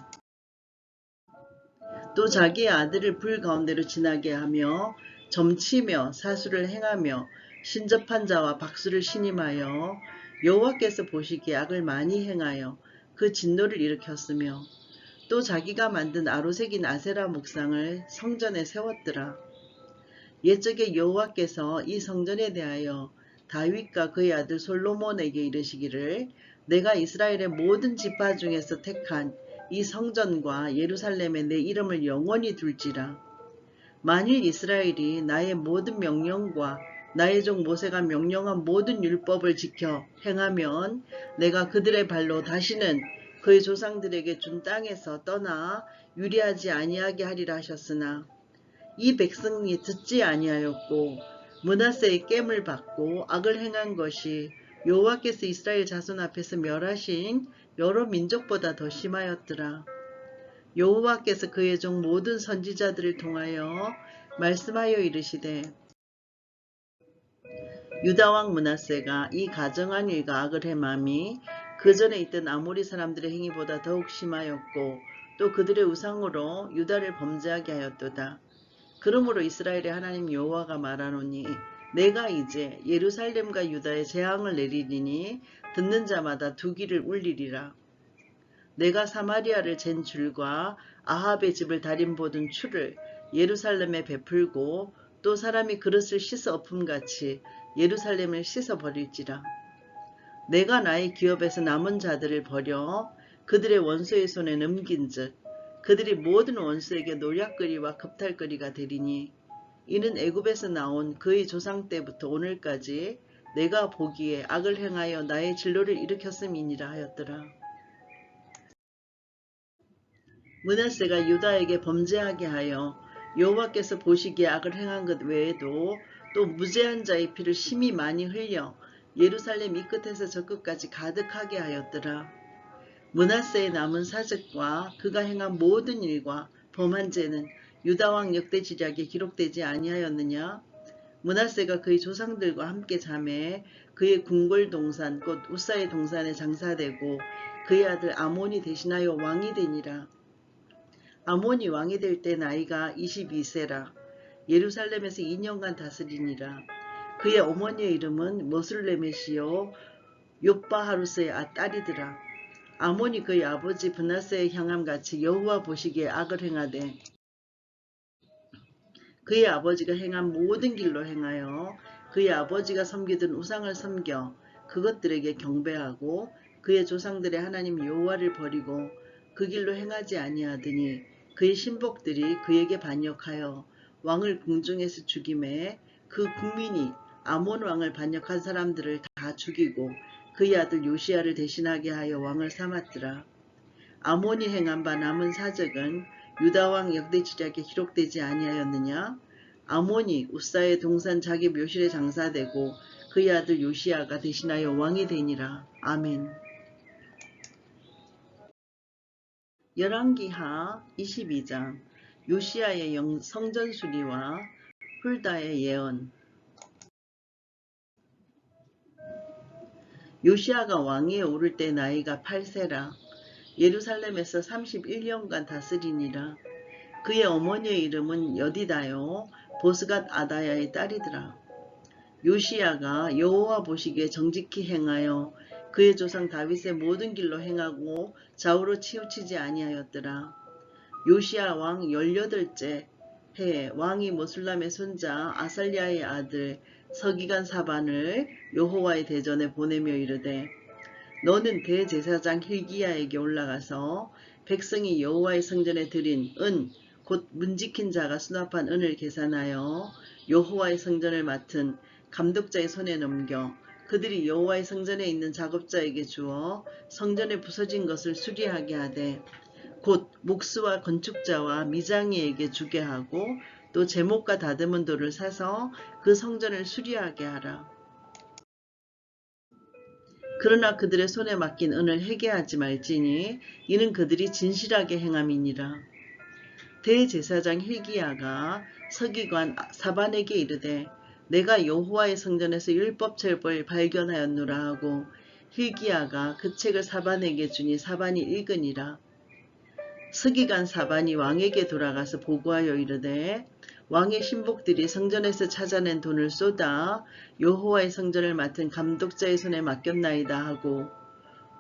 또 자기의 아들을 불 가운데로 지나게 하며 점치며 사수를 행하며 신접한 자와 박수를 신임하여 여호와께서 보시기에 악을 많이 행하여 그 진노를 일으켰으며 또 자기가 만든 아로새긴 아세라 목상을 성전에 세웠더라. 옛적에 여호와께서 이 성전에 대하여 다윗과 그의 아들 솔로몬에게 이르시기를 내가 이스라엘의 모든 지파 중에서 택한 이 성전과 예루살렘에 내 이름을 영원히 둘지라. 만일 이스라엘이 나의 모든 명령과 나의 종 모세가 명령한 모든 율법을 지켜 행하면 내가 그들의 발로 다시는 그의 조상들에게 준 땅에서 떠나 유리하지 아니하게 하리라 하셨으나 이 백성이 듣지 아니하였고 므낫세의 깸을 받고 악을 행한 것이 여호와께서 이스라엘 자손 앞에서 멸하신 여러 민족보다 더 심하였더라. 여호와께서 그의 종 모든 선지자들을 통하여 말씀하여 이르시되 유다왕 므낫세가 이 가정한 일과 악을 행함이 그 전에 있던 아모리 사람들의 행위보다 더욱 심하였고 또 그들의 우상으로 유다를 범죄하게 하였도다. 그러므로 이스라엘의 하나님 여호와가 말하노니 내가 이제 예루살렘과 유다에 재앙을 내리리니 듣는 자마다 두 귀를 울리리라. 내가 사마리아를 잰 줄과 아합의 집을 다림보든 추를 예루살렘에 베풀고 또 사람이 그릇을 씻어 엎음같이 예루살렘을 씻어 버릴지라. 내가 나의 기업에서 남은 자들을 버려 그들의 원수의 손에 넘긴즉 그들이 모든 원수에게 노략거리와 겁탈거리가 되리니 이는 애굽에서 나온 그의 조상 때부터 오늘까지 내가 보기에 악을 행하여 나의 진노를 일으켰음이니라 하였더라. 므낫세가 유다에게 범죄하게 하여 여호와께서 보시기에 악을 행한 것 외에도 또 무죄한 자의 피를 심히 많이 흘려 예루살렘 이 끝에서 저 끝까지 가득하게 하였더라. 므낫세의 남은 사적과 그가 행한 모든 일과 범한 죄는 유다왕 역대지략에 기록되지 아니하였느냐? 므낫세가 그의 조상들과 함께 자매 그의 궁궐 동산 곧 우사의 동산에 장사되고 그의 아들 아몬이 대신하여 왕이 되니라. 아몬이 왕이 될 때 나이가 22세라. 예루살렘에서 2년간 다스리니라. 그의 어머니의 이름은 머술레메시요 욥바하루스의 딸이더라. 아몬이 그의 아버지 므낫세의 향함같이 여호와 보시기에 악을 행하되 그의 아버지가 행한 모든 길로 행하여 그의 아버지가 섬기던 우상을 섬겨 그것들에게 경배하고 그의 조상들의 하나님 여호와를 버리고 그 길로 행하지 아니하더니 그의 신복들이 그에게 반역하여 왕을 궁중에서 죽임에 그 국민이 아몬 왕을 반역한 사람들을 다 죽이고 그의 아들 요시야를 대신하게 하여 왕을 삼았더라. 아몬이 행한 바 남은 사적은 유다왕 역대지략에 기록되지 아니하였느냐? 아몬이 우사의 동산 자기 묘실에 장사되고 그의 아들 요시야가 대신하여 왕이 되니라. 아멘. 열왕기하 22장 요시야의 성전 수리와 훌다의 예언. 요시야가 왕위에 오를 때 나이가 8세라. 예루살렘에서 31년간 다스리니라. 그의 어머니의 이름은 여디다요 보스갓 아다야의 딸이더라. 요시야가 여호와 보시기에 정직히 행하여 그의 조상 다윗의 모든 길로 행하고 좌우로 치우치지 아니하였더라. 요시야 왕 18째 해에 왕이 모술람의 손자 아살랴의 아들 서기관 사반을 여호와의 대전에 보내며 이르되 너는 대제사장 hil기야에게 올라가서 백성이 여호와의 성전에 드린 은 곧 문지킨 자가 수납한 은을 계산하여 여호와의 성전을 맡은 감독자의 손에 넘겨 그들이 여호와의 성전에 있는 작업자에게 주어 성전에 부서진 것을 수리하게 하되 곧 목수와 건축자와 미장이에게 주게 하고 또 제목과 다듬은 돌을 사서 그 성전을 수리하게 하라. 그러나 그들의 손에 맡긴 은을 회개하지 말지니 이는 그들이 진실하게 행함이니라. 대제사장 hil기야가 서기관 사반에게 이르되 내가 여호와의 성전에서 율법책을 발견하였노라 하고 hil기야가 그 책을 사반에게 주니 사반이 읽으니라. 서기관 사반이 왕에게 돌아가서 보고하여 이르되 왕의 신복들이 성전에서 찾아낸 돈을 쏟아 여호와의 성전을 맡은 감독자의 손에 맡겼나이다 하고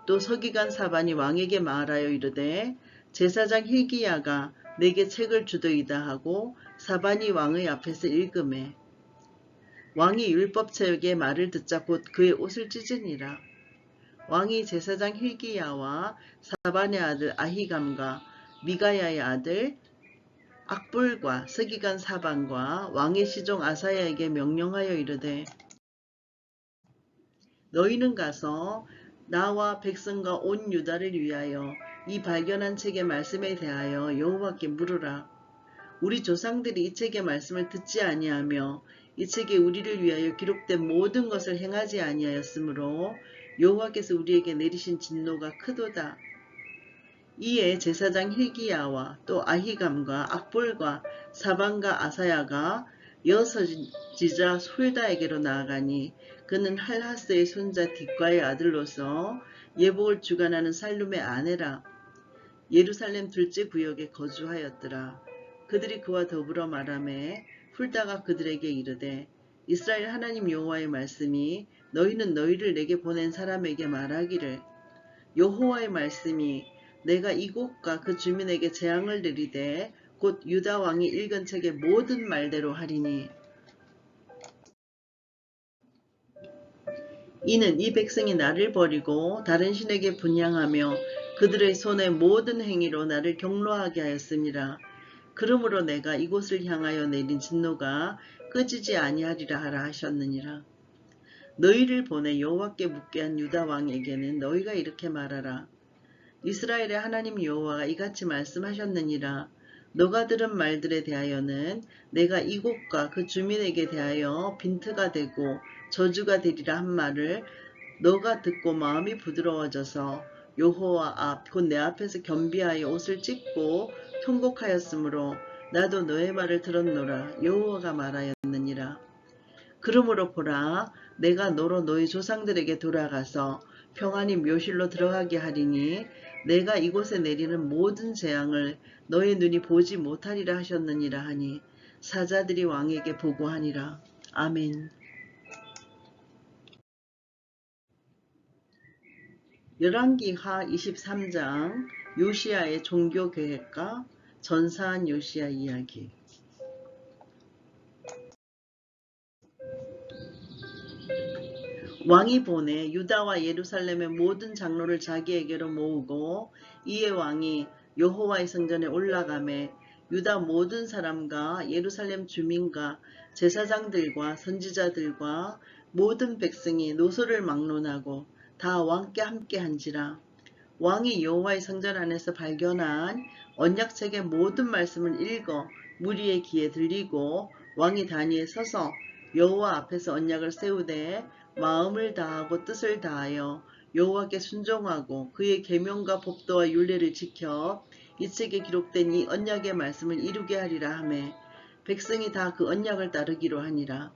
또 서기관 사반이 왕에게 말하여 이르되 제사장 hil기야가 내게 책을 주더이다 하고 사반이 왕의 앞에서 읽음에 왕이 율법책의 말을 듣자 곧 그의 옷을 찢으니라. 왕이 제사장 hil기야와 사반의 아들 아히감과 미가야의 아들 악불과 서기관 사반과 왕의 시종 아사야에게 명령하여 이르되 너희는 가서 나와 백성과 온 유다를 위하여 이 발견한 책의 말씀에 대하여 여호와께 물으라. 우리 조상들이 이 책의 말씀을 듣지 아니하며 이 책에 우리를 위하여 기록된 모든 것을 행하지 아니하였으므로 여호와께서 우리에게 내리신 진노가 크도다. 이에 제사장 hil기야와 또 아히감과 악볼과 사반과 아사야가 여서지자 솔다에게로 나아가니 그는 할하스의 손자 딕과의 아들로서 예복을 주관하는 살룸의 아내라. 예루살렘 둘째 구역에 거주하였더라. 그들이 그와 더불어 말하매 훌다가 그들에게 이르되 이스라엘 하나님 여호와의 말씀이 너희는 너희를 내게 보낸 사람에게 말하기를 여호와의 말씀이 내가 이곳과 그 주민에게 재앙을 내리되 곧 유다 왕이 읽은 책의 모든 말대로 하리니 이는 이 백성이 나를 버리고 다른 신에게 분향하며 그들의 손의 모든 행위로 나를 경노하게 하였습니다. 그러므로 내가 이곳을 향하여 내린 진노가 끄지지 아니하리라 하라 하셨느니라. 너희를 보내 여호와께 묻게 한 유다 왕에게는 너희가 이렇게 말하라. 이스라엘의 하나님 여호와가 이같이 말씀하셨느니라. 너가 들은 말들에 대하여는 내가 이곳과 그 주민에게 대하여 빈트가 되고 저주가 되리라 한 말을 너가 듣고 마음이 부드러워져서 여호와 앞 곧 내 앞에서 겸비하여 옷을 찢고 통곡하였으므로 나도 너의 말을 들었노라. 여호와가 말하였느니라. 그러므로 보라 내가 너로 너희 조상들에게 돌아가서 평안히 묘실로 들어가게 하리니 내가 이곳에 내리는 모든 재앙을 너의 눈이 보지 못하리라 하셨느니라 하니 사자들이 왕에게 보고하니라. 아멘. 열왕기하 23장 요시야의 종교계획과 전사한 요시야 이야기. 왕이 보내 유다와 예루살렘의 모든 장로를 자기에게로 모으고 이에 왕이 여호와의 성전에 올라가매 유다 모든 사람과 예루살렘 주민과 제사장들과 선지자들과 모든 백성이 노소를 막론하고 다 왕께 함께 한지라. 왕이 여호와의 성전 안에서 발견한 언약책의 모든 말씀을 읽어 무리의 귀에 들리고 왕이 단위에 서서 여호와 앞에서 언약을 세우되 마음을 다하고 뜻을 다하여 여호와께 순종하고 그의 계명과 법도와 율례를 지켜 이 책에 기록된 이 언약의 말씀을 이루게 하리라 하매 백성이 다 그 언약을 따르기로 하니라.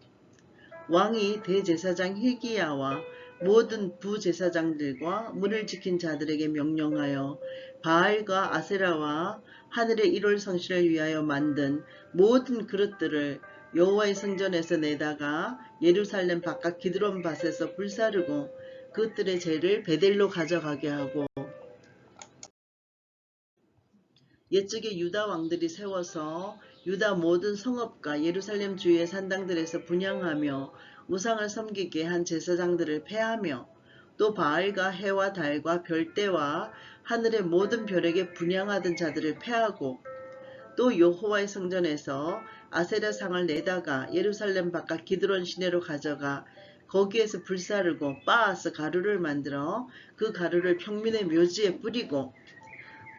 왕이 대제사장 hil기야와 모든 부제사장들과 문을 지킨 자들에게 명령하여 바알과 아세라와 하늘의 일월 성신을 위하여 만든 모든 그릇들을 여호와의 성전에서 내다가 예루살렘 바깥 기드론 밭에서 불사르고 그것들의 재를 베델로 가져가게 하고 옛적에 유다 왕들이 세워서 유다 모든 성읍과 예루살렘 주위의 산당들에서 분향하며 우상을 섬기게 한 제사장들을 패하며 또 바알과 해와 달과 별대와 하늘의 모든 별에게 분향하던 자들을 패하고 또 여호와의 성전에서 아세라 상을 내다가 예루살렘 바깥 기드론 시내로 가져가 거기에서 불사르고 빻아서 가루를 만들어 그 가루를 평민의 묘지에 뿌리고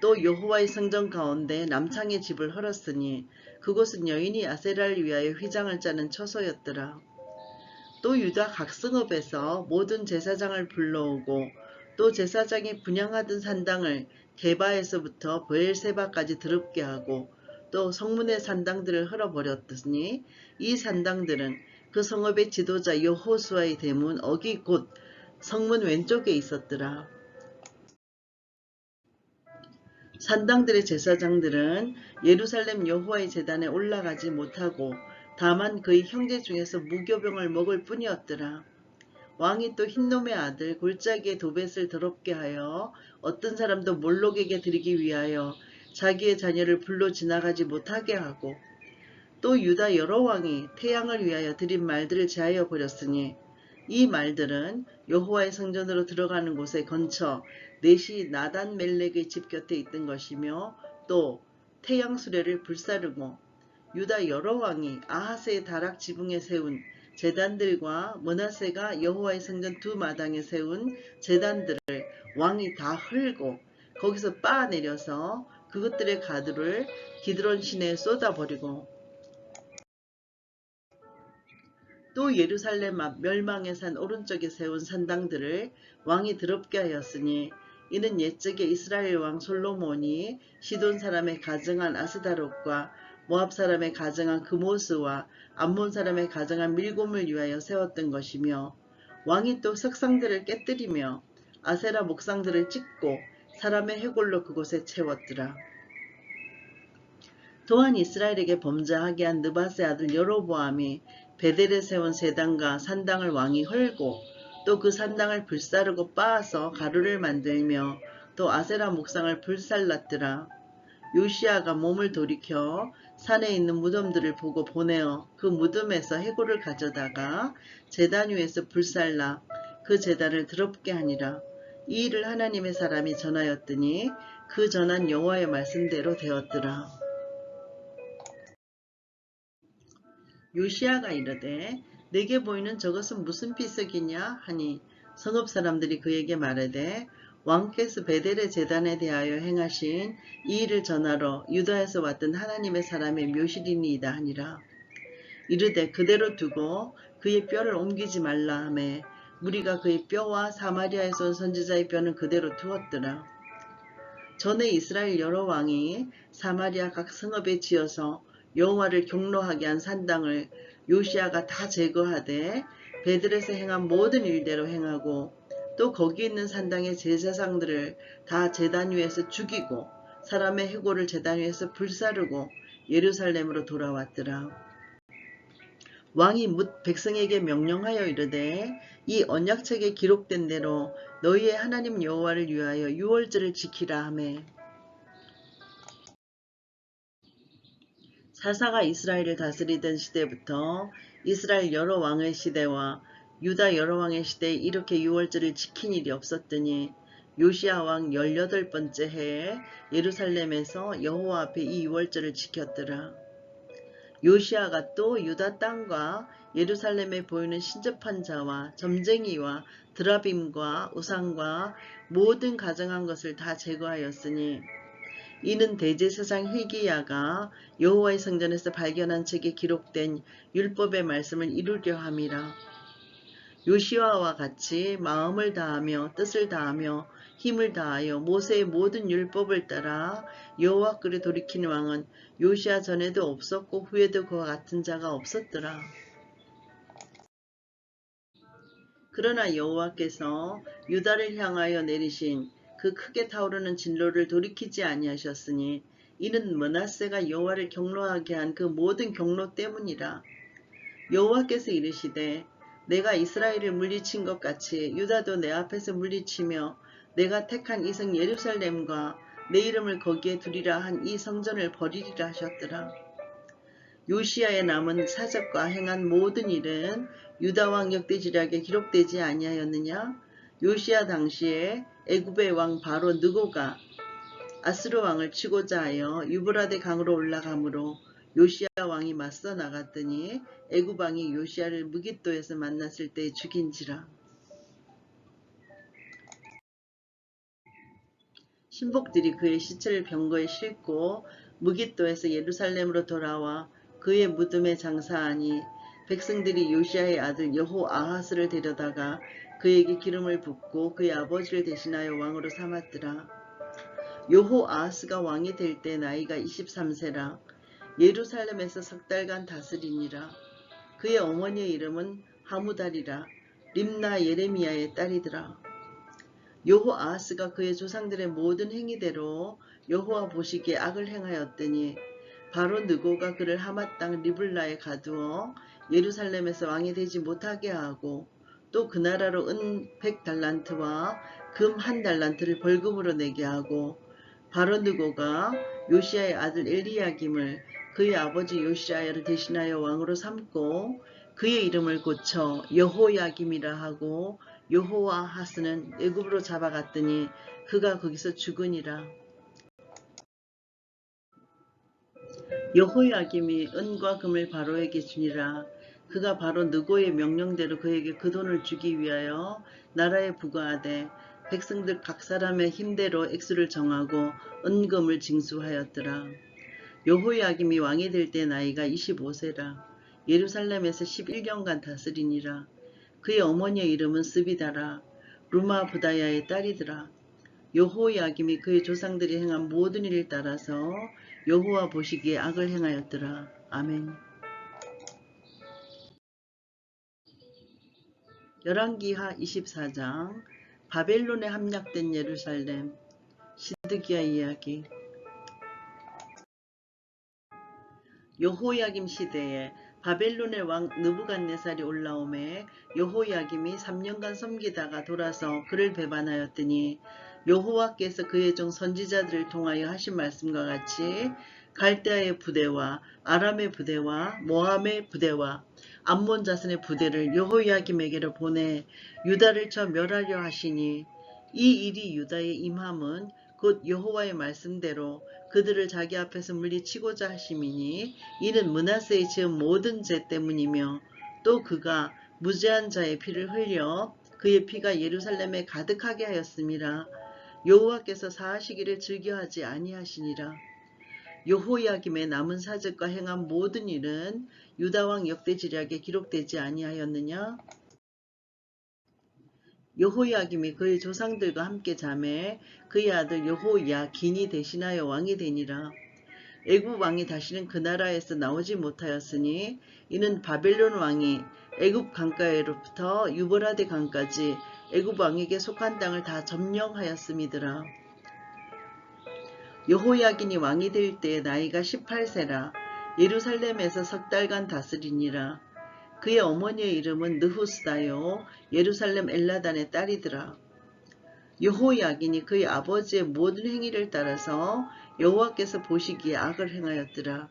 또 여호와의 성전 가운데 남창의 집을 헐었으니 그곳은 여인이 아세라를 위하여 휘장을 짜는 처소였더라. 또 유다 각 성읍에서 모든 제사장을 불러오고 또 제사장이 분향하던 산당을 게바에서부터 브엘세바까지 더럽게 하고 또 성문의 산당들을 헐어버렸더니 이 산당들은 그 성읍의 지도자 여호수아의 대문 어기 곧 성문 왼쪽에 있었더라. 산당들의 제사장들은 예루살렘 여호와의 제단에 올라가지 못하고 다만 그의 형제 중에서 무교병을 먹을 뿐이었더라. 왕이 또 흰놈의 아들 골짜기의 도벳을 더럽게 하여 어떤 사람도 몰록에게 드리기 위하여 자기의 자녀를 불로 지나가지 못하게 하고 또 유다 여러 왕이 태양을 위하여 드린 말들을 제하여 버렸으니 이 말들은 여호와의 성전으로 들어가는 곳에 건처 넷이 나단 멜렉의 집 곁에 있던 것이며 또 태양 수레를 불사르고 유다 여러 왕이 아하스의 다락 지붕에 세운 제단들과 므낫세가 여호와의 성전 두 마당에 세운 제단들을 왕이 다 헐고 거기서 빻아내려서 그것들의 가루를 기드론 시내에 쏟아버리고 또 예루살렘 앞 멸망의 산 오른쪽에 세운 산당들을 왕이 더럽게 하였으니 이는 옛적에 이스라엘 왕 솔로몬이 시돈 사람의 가정한 아스다롯과 모압 사람의 가정한 그모스와 암몬 사람의 가정한 밀곰을 위하여 세웠던 것이며 왕이 또 석상들을 깨뜨리며 아세라 목상들을 찢고 사람의 해골로 그곳에 채웠더라. 또한 이스라엘에게 범죄하게 한 느밧의 아들 여로보암이 베델에 세운 세당과 산당을 왕이 헐고 또 그 산당을 불사르고 빻아서 가루를 만들며 또 아세라 목상을 불살랐더라. 요시아가 몸을 돌이켜 산에 있는 무덤들을 보고 보내어 그 무덤에서 해골을 가져다가 제단 위에서 불살라 그 제단을 더럽게 하니라. 이 일을 하나님의 사람이 전하였더니 그 전한 여호와의 말씀대로 되었더라. 요시아가 이르되 내게 보이는 저것은 무슨 비석이냐 하니 성읍 사람들이 그에게 말하되 왕께서 베델의 제단에 대하여 행하신 이 일을 전하러 유다에서 왔던 하나님의 사람의 묘실이니이다 하니라. 이르되 그대로 두고 그의 뼈를 옮기지 말라 하매 무리가 그의 뼈와 사마리아에서 온 선지자의 뼈는 그대로 두었더라. 전에 이스라엘 여러 왕이 사마리아 각 성읍에 지어서 여호와를 경노하게 한 산당을 요시아가 다 제거하되 베들에서 행한 모든 일대로 행하고 또 거기 있는 산당의 제사장들을 다 제단 위에서 죽이고 사람의 해골을 제단 위에서 불사르고 예루살렘으로 돌아왔더라. 왕이 뭇 백성에게 명령하여 이르되 이 언약책에 기록된 대로 너희의 하나님 여호와를 위하여 유월절을 지키라 하매 사사가 이스라엘을 다스리던 시대부터 이스라엘 여러 왕의 시대와 유다 여러 왕의 시대에 이렇게 유월절을 지킨 일이 없었더니 요시아 왕 18번째 해에 예루살렘에서 여호와 앞에 이 유월절을 지켰더라. 요시아가 또 유다 땅과 예루살렘에 보이는 신접한 자와 점쟁이와 드라빔과 우상과 모든 가정한 것을 다 제거하였으니 이는 대제사장 hil기야가 여호와의 성전에서 발견한 책에 기록된 율법의 말씀을 이루려 함이라. 요시아와 같이 마음을 다하며 뜻을 다하며 힘을 다하여 모세의 모든 율법을 따라 여호와께로 돌이킨 왕은 요시아 전에도 없었고 후에도 그와 같은 자가 없었더라. 그러나 여호와께서 유다를 향하여 내리신 그 크게 타오르는 진로를 돌이키지 아니하셨으니 이는 므낫세가 여호와를 경노하게 한 그 모든 경노 때문이라. 여호와께서 이르시되 내가 이스라엘을 물리친 것 같이 유다도 내 앞에서 물리치며 내가 택한 이 성 예루살렘과 내 이름을 거기에 두리라 한 이 성전을 버리리라 하셨더라. 요시야의 남은 사적과 행한 모든 일은 유다왕 역대지략에 기록되지 아니하였느냐? 요시야 당시에 애굽의 왕 바로 느고가 아스루 왕을 치고자 하여 유브라데 강으로 올라가므로 요시야 왕이 맞서 나갔더니 애굽 왕이 요시야를 무깃도에서 만났을 때 죽인지라. 신복들이 그의 시체를 병거에 싣고 무깃도에서 예루살렘으로 돌아와 그의 무덤에 장사하니 백성들이 요시야의 아들 여호아하스를 데려다가 그에게 기름을 붓고 그의 아버지를 대신하여 왕으로 삼았더라. 여호아하스가 왕이 될 때 나이가 23세라. 예루살렘에서 석 달간 다스리니라. 그의 어머니의 이름은 하무달이라. 림나 예레미야의 딸이더라. 여호아하스가 그의 조상들의 모든 행위대로 여호와 보시기에 악을 행하였더니 바로 느고가 그를 하맛 땅 리블라에 가두어 예루살렘에서 왕이 되지 못하게 하고 또 그 나라로 은 100달란트와 금 1달란트를 벌금으로 내게 하고 바로 느고가 요시야의 아들 엘리야김을 그의 아버지 요시야를 대신하여 왕으로 삼고 그의 이름을 고쳐 여호야김이라 하고 여호아하스는 애굽으로 잡아갔더니 그가 거기서 죽으니라. 여호야김이 은과 금을 바로에게 주니라. 그가 바로 느고의 명령대로 그에게 그 돈을 주기 위하여 나라에 부과하되 백성들 각 사람의 힘대로 액수를 정하고 은금을 징수하였더라. 여호야김이 왕이 될 때 나이가 25세라. 예루살렘에서 11년간 다스리니라. 그의 어머니의 이름은 스비다라. 루마 부다야의 딸이더라. 여호야김이 그의 조상들이 행한 모든 일을 따라서 여호와 보시기에 악을 행하였더라. 아멘. 열왕기하 24장 바벨론에 함락된 예루살렘. 시드기야 이야기. 여호야김 시대에 바벨론의 왕 느부갓네살이 올라오매 여호야김이 3년간 섬기다가 돌아서 그를 배반하였더니 여호와께서 그의 종 선지자들을 통하여 하신 말씀과 같이 갈대아의 부대와 아람의 부대와 모함의 부대와 암몬 자손의 부대를 여호야김에게로 보내 유다를 쳐 멸하려 하시니 이 일이 유다에 임함은 곧 여호와의 말씀대로 그들을 자기 앞에서 물리치고자 하심이니 이는 므낫세의 지은 모든 죄 때문이며 또 그가 무죄한 자의 피를 흘려 그의 피가 예루살렘에 가득하게 하였음이라. 여호와께서 사하시기를 즐겨하지 아니하시니라. 여호야김의 남은 사적과 행한 모든 일은 유다왕 역대지략에 기록되지 아니하였느냐? 여호야김이 그의 조상들과 함께 자매 그의 아들 여호야긴이 대신하여 왕이 되니라. 애굽 왕이 다시는 그 나라에서 나오지 못하였으니 이는 바벨론 왕이 애굽 강가에로부터 유브라데 강까지 애굽 왕에게 속한 땅을 다 점령하였음이더라. 여호야긴이 왕이 될 때에 나이가 18세라. 예루살렘에서 석 달간 다스리니라. 그의 어머니의 이름은 느후스다요 예루살렘 엘라단의 딸이더라. 여호야긴이 그의 아버지의 모든 행위를 따라서 여호와께서 보시기에 악을 행하였더라.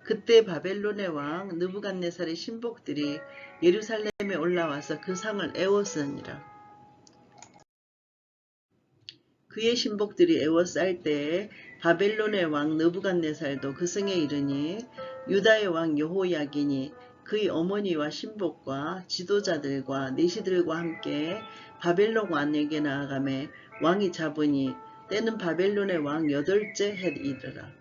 그때 바벨론의 왕 느부갓네살의 신복들이 예루살렘에 올라와서 그 상을 애워싸니라. 그의 신복들이 애워쌀 때에 바벨론의 왕 느부갓네살도 그 성에 이르니 유다의 왕 여호야긴이 그의 어머니와 신복과 지도자들과 내시들과 함께 바벨론 왕에게 나아가매 왕이 잡으니 때는 바벨론의 왕 8째 해이르라.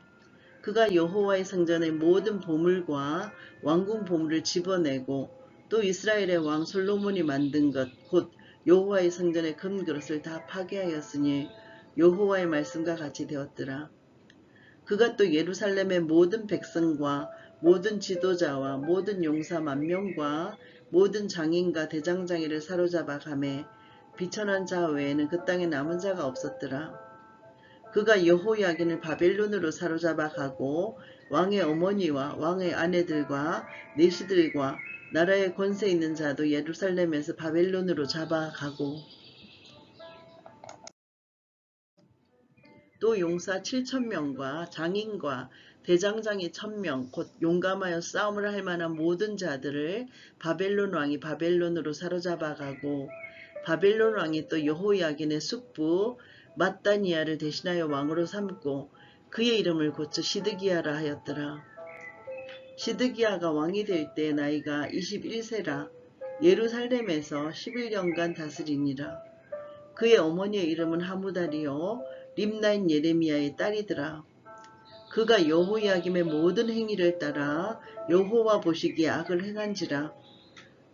그가 여호와의 성전의 모든 보물과 왕궁 보물을 집어내고 또 이스라엘의 왕 솔로몬이 만든 것 곧 여호와의 성전의 금그릇을 다 파괴하였으니 여호와의 말씀과 같이 되었더라. 그가 또 예루살렘의 모든 백성과 모든 지도자와 모든 용사 10,000명과 모든 장인과 대장장이를 사로잡아 가매 비천한 자 외에는 그 땅에 남은 자가 없었더라. 그가 여호야긴을 바벨론으로 사로잡아 가고 왕의 어머니와 왕의 아내들과 내시들과 나라의 권세 있는 자도 예루살렘에서 바벨론으로 잡아가고 또 용사 7,000명과 장인과 대장장이 1000명 곧 용감하여 싸움을 할 만한 모든 자들을 바벨론 왕이 바벨론으로 사로잡아가고 바벨론 왕이 또 여호야긴의 숙부 mat다니아를 대신하여 왕으로 삼고 그의 이름을 고쳐 시드기야라 하였더라. 시드기야가 왕이 될 때 나이가 21세라 예루살렘에서 11년간 다스리니라. 그의 어머니의 이름은 하무달이요 림나인 예레미야의 딸이더라. 그가 여호야김의 모든 행위를 따라 여호와 보시기에 악을 행한지라.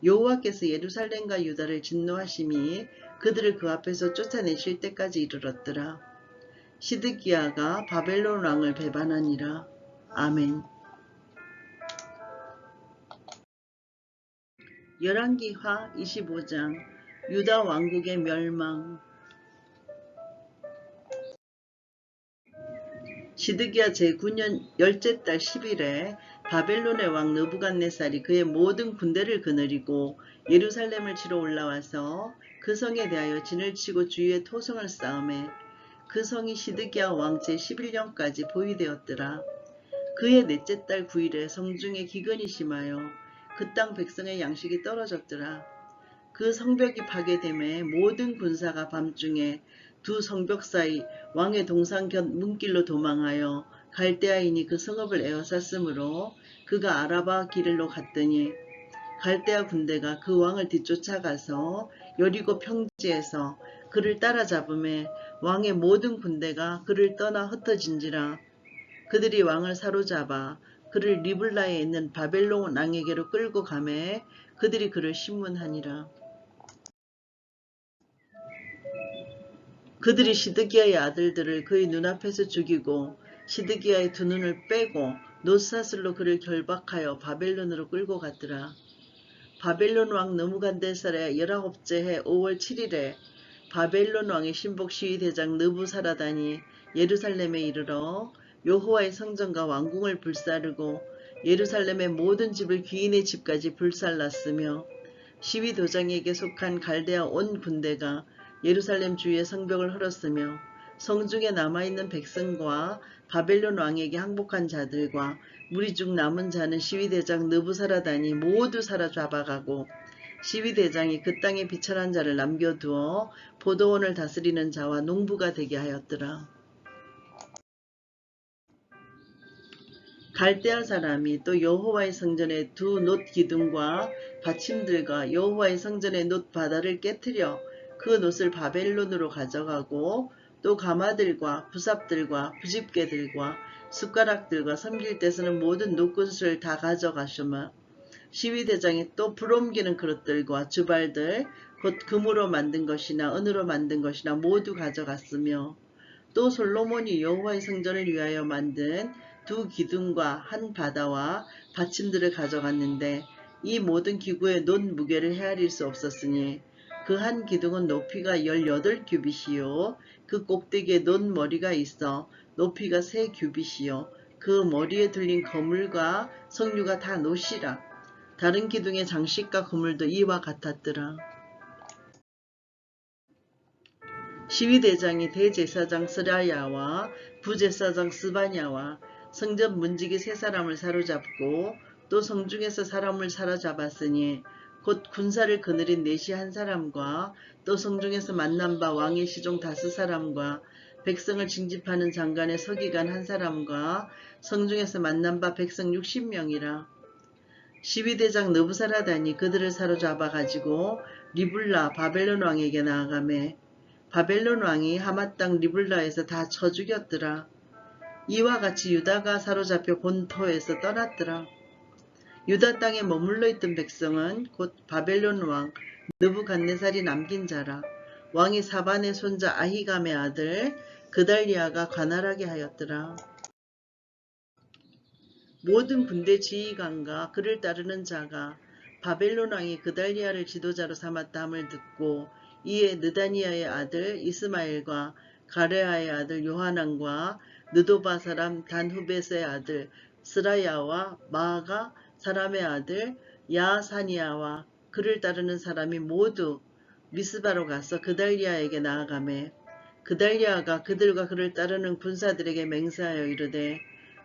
여호와께서 예루살렘과 유다를 진노하심이 그들을 그 앞에서 쫓아내실 때까지 이르렀더라. 시드기야가 바벨론 왕을 배반하니라. 아멘. 열왕기하 25장 유다 왕국의 멸망. 시드기야 제9년 열째 달 10일에 바벨론의 왕 느부갓네살이 그의 모든 군대를 거느리고 예루살렘을 치러 올라와서 그 성에 대하여 진을 치고 주위에 토성을 쌓음에 그 성이 시드기야 왕 제11년까지 보위되었더라. 그의 넷째 달 9일에 성중에 기근이 심하여 그 땅 백성의 양식이 떨어졌더라. 그 성벽이 파괴됨에 모든 군사가 밤중에 두 성벽 사이 왕의 동상 곁 문길로 도망하여 갈대아인이 그 성읍을 에워쌌으므로 그가 아라바 길로 갔더니 갈대아 군대가 그 왕을 뒤쫓아가서 여리고 평지에서 그를 따라잡음에 왕의 모든 군대가 그를 떠나 흩어진지라. 그들이 왕을 사로잡아 그를 리블라에 있는 바벨론 왕에게로 끌고 가매 그들이 그를 신문하니라. 그들이 시드기야의 아들들을 그의 눈앞에서 죽이고 시드기야의 두 눈을 빼고 놋사슬로 그를 결박하여 바벨론으로 끌고 갔더라. 바벨론 왕 느부갓네살의 19째 해 5월 7일에 바벨론 왕의 신복 시위대장 느부사라단이 예루살렘에 이르러 여호와의 성전과 왕궁을 불사르고 예루살렘의 모든 집을 귀인의 집까지 불살랐으며 시위도장에게 속한 갈대아 온 군대가 예루살렘 주위의 성벽을 헐었으며 성중에 남아있는 백성과 바벨론 왕에게 항복한 자들과 무리 중 남은 자는 시위대장 느부사라단이 모두 사로잡아가고 시위대장이 그 땅에 비천한 자를 남겨두어 포도원을 다스리는 자와 농부가 되게 하였더라. 갈대아 사람이 또 여호와의 성전의 두 놋 기둥과 받침들과 여호와의 성전의 놋 바다를 깨뜨려 그 놋을 바벨론으로 가져가고 또 가마들과 부삽들과 부집개들과 숟가락들과 섬길 때 쓰는 모든 놋굿을 다 가져가시며 시위대장이 또 불옮기는 그릇들과 주발들 곧 금으로 만든 것이나 은으로 만든 것이나 모두 가져갔으며 또 솔로몬이 여호와의 성전을 위하여 만든 두 기둥과 한 바다와 받침들을 가져갔는데 이 모든 기구의 놋 무게를 헤아릴 수 없었으니 그 한 기둥은 높이가 18규빗이요 그 꼭대기에 놋 머리가 있어 높이가 3규빗이요 그 머리에 둘린 거물과 석류가 다 놋이라. 다른 기둥의 장식과 그물도 이와 같았더라. 시위대장이 대제사장 스라야와 부제사장 스바냐와 성전 문지기 3사람을 사로잡고 또 성중에서 사람을 사로잡았으니 곧 군사를 거느린 내시 1사람과 또 성중에서 만난 바 왕의 시종 5사람과 백성을 징집하는 장관의 서기관 1사람과 성중에서 만난 바 백성 60명이라. 시위대장 느부사라단이 그들을 사로잡아 가지고 리블라 바벨론 왕에게 나아가매 바벨론 왕이 하맛 땅 리블라에서 다 쳐 죽였더라. 이와 같이 유다가 사로잡혀 본토에서 떠났더라. 유다 땅에 머물러 있던 백성은 곧 바벨론 왕 느부갓네살이 남긴 자라. 왕이 사반의 손자 아히감의 아들 그달리아가 관할하게 하였더라. 모든 군대 지휘관과 그를 따르는 자가 바벨론 왕이 그달리아를 지도자로 삼았다함을 듣고 이에 느다니아의 아들 이스마엘과 가레아의 아들 요하난과 느도바 사람 단후벳의 아들 스라야와 마아가 사람의 아들 야사니아와 그를 따르는 사람이 모두 미스바로 가서 그달리아에게 나아가매 그달리아가 그들과 그를 따르는 군사들에게 맹세하여 이르되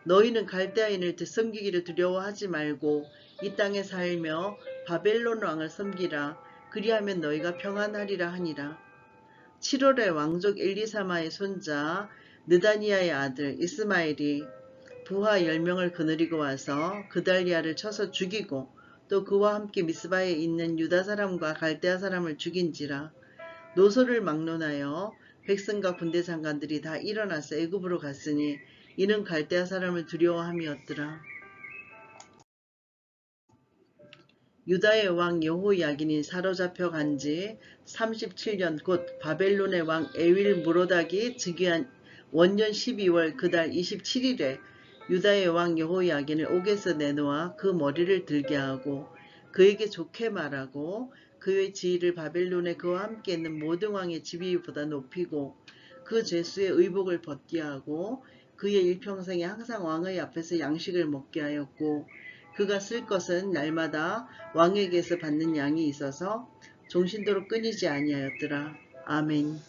너희는 갈대아인을 섬기기를 두려워하지 말고 이 땅에 살며 바벨론 왕을 섬기라. 그리하면 너희가 평안하리라 하니라. 7월에 왕족 엘리사마의 손자 느다니아의 아들 이스마엘이 부하 10명을 거느리고 와서 그달리아를 쳐서 죽이고 또 그와 함께 미스바에 있는 유다 사람과 갈대아 사람을 죽인지라. 노소를 막론하여 백성과 군대 장관들이 다 일어나서 애굽으로 갔으니 이는 갈대아 사람을 두려워함이었더라. 유다의 왕 여호야긴이 사로잡혀 간지 37년 곧 바벨론의 왕 에윌 무로닥이 즉위한 원년 12월 그달 27일에 유다의 왕 여호야긴을 옥에서 내놓아 그 머리를 들게 하고 그에게 좋게 말하고 그의 지위를 바벨론에 그와 함께 있는 모든 왕의 지위보다 높이고 그 죄수의 의복을 벗게 하고 그의 일평생에 항상 왕의 앞에서 양식을 먹게 하였고 그가 쓸 것은 날마다 왕에게서 받는 양이 있어서 종신도로 끊이지 아니하였더라. 아멘.